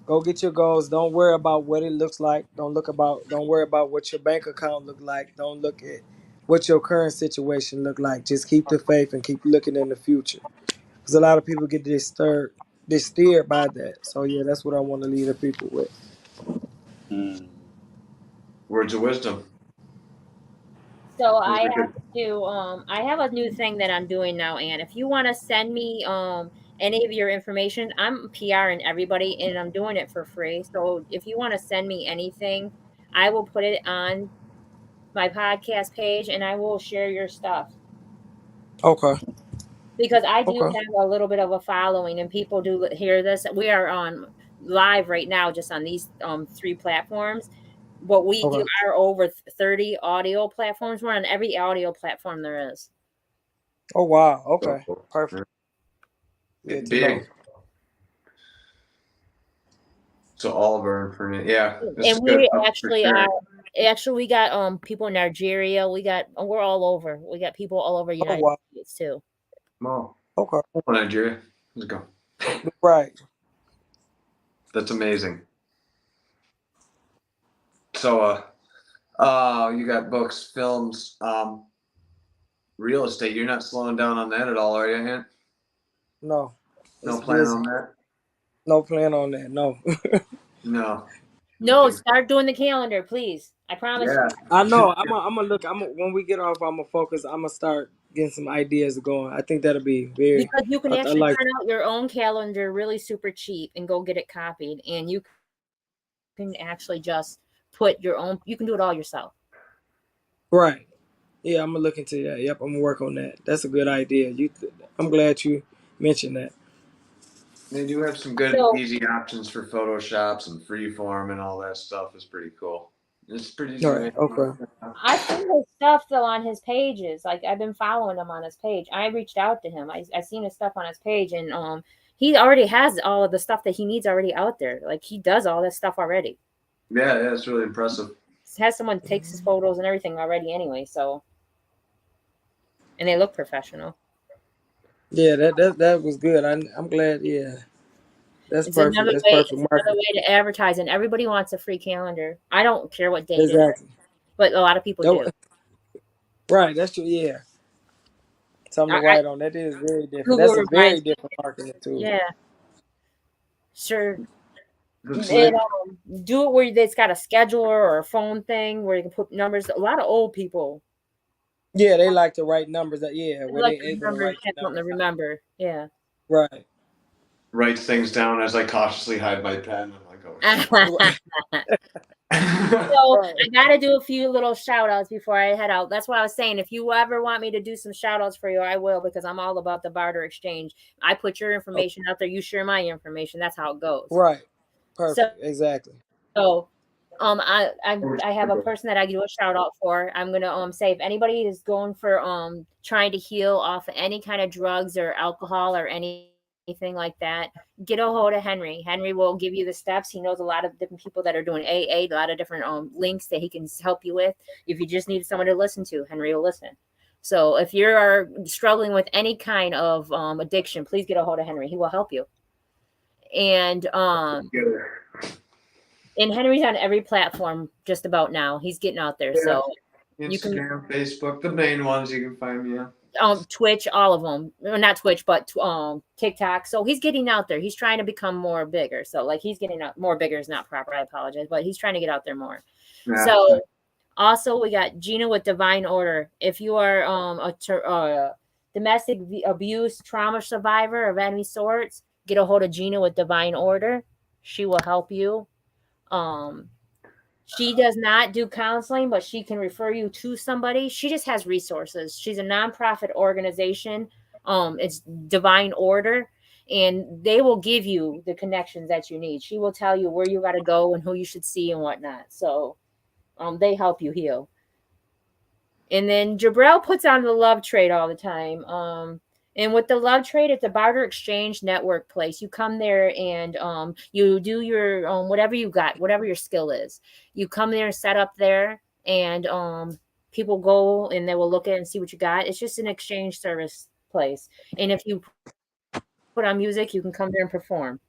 Go get your goals. Don't worry about what it looks like. Don't worry about what your bank account look like. Don't look at what your current situation look like. Just keep the faith and keep looking in the future. Because a lot of people get steered by that. So yeah, that's what I want to lead the people with. Mm. Words of wisdom. So Those I are have good. to I have a new thing that I'm doing now, Anne. If you want to send me any of your information, I'm PRing everybody and I'm doing it for free. So if you want to send me anything, I will put it on my podcast page and I will share your stuff. Okay. Because I do Okay. have a little bit of a following and people do hear this. We are on live right now just on these 3 platforms. But we Okay. are over 30 audio platforms. We're on every audio platform there is. Oh wow. Okay. So, Perfect. Good to know. big. So all of our information. Yeah. This is And good. we For actually sure. are we got people in Nigeria. We're all over. We got people all over the Oh United wow. States too. Well, Okay. Nigeria. Let's go. Right. That's amazing. So you got books, films, real estate. You're not slowing down on that at all, are you, Ant? No. No It's plan busy. on that? No plan on that. No. No. No, start doing the calendar, please. I promise Yeah. you. I know. I'm gonna look. When we get off, I'm gonna focus. I'm gonna start getting some ideas going. I think that'll be very. Because you can I actually like. print out your own calendar really super cheap and go get it copied. And you can actually just put your own, you can do it all yourself. Right. Yeah, I'm gonna look into that. Yep, I'm gonna work on that. That's a good idea. I'm glad you mentioned that. They do have some good, So- easy options for Photoshops and Freeform and all that stuff. Is pretty cool. It's pretty easy. All right. Okay. I've seen his stuff though on his pages. Like I've been following him on his page. I reached out to him. I seen his stuff on his page, and he already has all of the stuff that he needs already out there. Like he does all this stuff already. Yeah, it's really impressive. Has someone takes his photos and everything already anyway. So, and they look professional. Yeah, that was good. I'm glad. Yeah, that's It's perfect. another That's way. perfect It's another marketing. way to advertise, and everybody wants a free calendar. I don't care what date it is, Exactly. but a lot of people do. Right. That's true. Yeah. Something to I- write on. That is very different. Google That's a very reminds me. different marketing tool. Yeah, sure. Looks And, like, do it where it's got a scheduler or a phone thing where you can put numbers. A lot of old people Yeah, they like to write numbers. Yeah, where like they to able to remember, write have the something to numbers. remember. Yeah. Right. writes things down as I cautiously hide my pen. I'm like, oh shit. So I gotta do a few little shout outs before I head out. That's what I was saying. If you ever want me to do some shout outs for you, I will, because I'm all about the barter exchange. I put your information out there, you share my information. That's how it goes. Right. Perfect. Exactly. So I have a person that I do a shout out for. I'm gonna say if anybody is going for trying to heal off any kind of drugs or alcohol or anything like that, get a hold of Henry. Henry will give you the steps. He knows a lot of different people that are doing AA, a lot of different links that he can help you with. If you just need someone to listen to, Henry will listen. So if you're struggling with any kind of addiction, please get a hold of Henry. He will help you. And Henry's on every platform just about now. He's getting out there. Yeah. So Instagram, Facebook, the main ones you can find me on. Twitch, all of them. Not Twitch, but TikTok. So he's getting out there. He's trying to become more bigger. So like he's getting out more bigger is not proper. I apologize, but he's trying to get out there more. Yeah. So also we got Gina with Divine Order. If you are a domestic abuse trauma survivor of any sorts, get a hold of Gina with Divine Order. She will help you. She does not do counseling, but she can refer you to somebody. She just has resources. She's a nonprofit organization. It's Divine Order, and they will give you the connections that you need. She will tell you where you got to go and who you should see and whatnot. So they help you heal. And then Jabril puts on the Love Trade all the time. And with the Love Trade, it's a barter exchange network place. You come there and you do your whatever you got, whatever your skill is. You come there and set up there, and people go and they will look at it and see what you got. It's just an exchange service place. And if you put on music, you can come there and perform.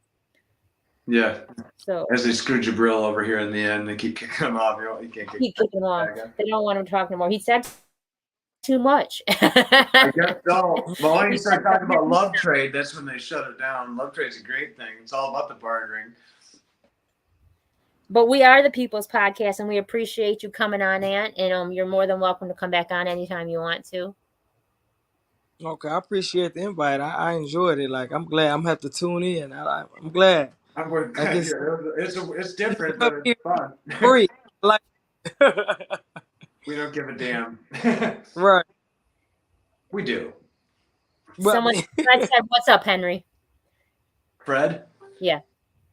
Yeah. So as they screw Jabril over here in the end, they keep kicking him off. You can't keep kicking him off. back. They don't want him to talk no more. He said too much. I guess so. But when you start talking about Love Trade, that's when they shut it down. Love Trade's a great thing. It's all about the bartering. But we are the People's Podcast, and we appreciate you coming on, Ant. And you're more than welcome to come back on anytime you want to. Okay, I appreciate the invite. I enjoyed it. Like, I'm glad. I'm gonna have to tune in. I'm glad. I'm glad. Like It's different, but it's fun. Free. Like We don't give a damn. right. We do. But, Someone Fred said, "What's up, Henry?" Fred? Yeah.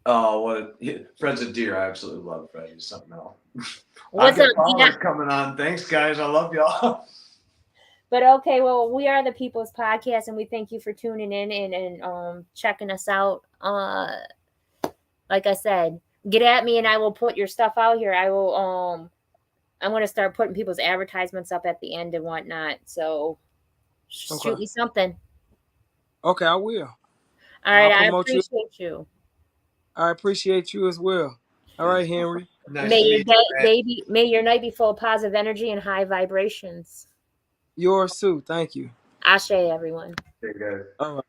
Oh, Fred's a dear. I absolutely love Fred. He's something else. What's up, Dina? Coming on. Thanks, guys. I love y'all. But okay, well, we are the People's Podcast, and we thank you for tuning in and checking us out. Like I said, get at me, and I will put your stuff out here. I will. I'm going to start putting people's advertisements up at the end and whatnot. So shoot me something. Okay, I will. All right, I appreciate you. I appreciate you as well. All right, Henry. Nice may your night be full of positive energy and high vibrations. Yours too. Thank you. Ashe, everyone. Okay, guys. All right.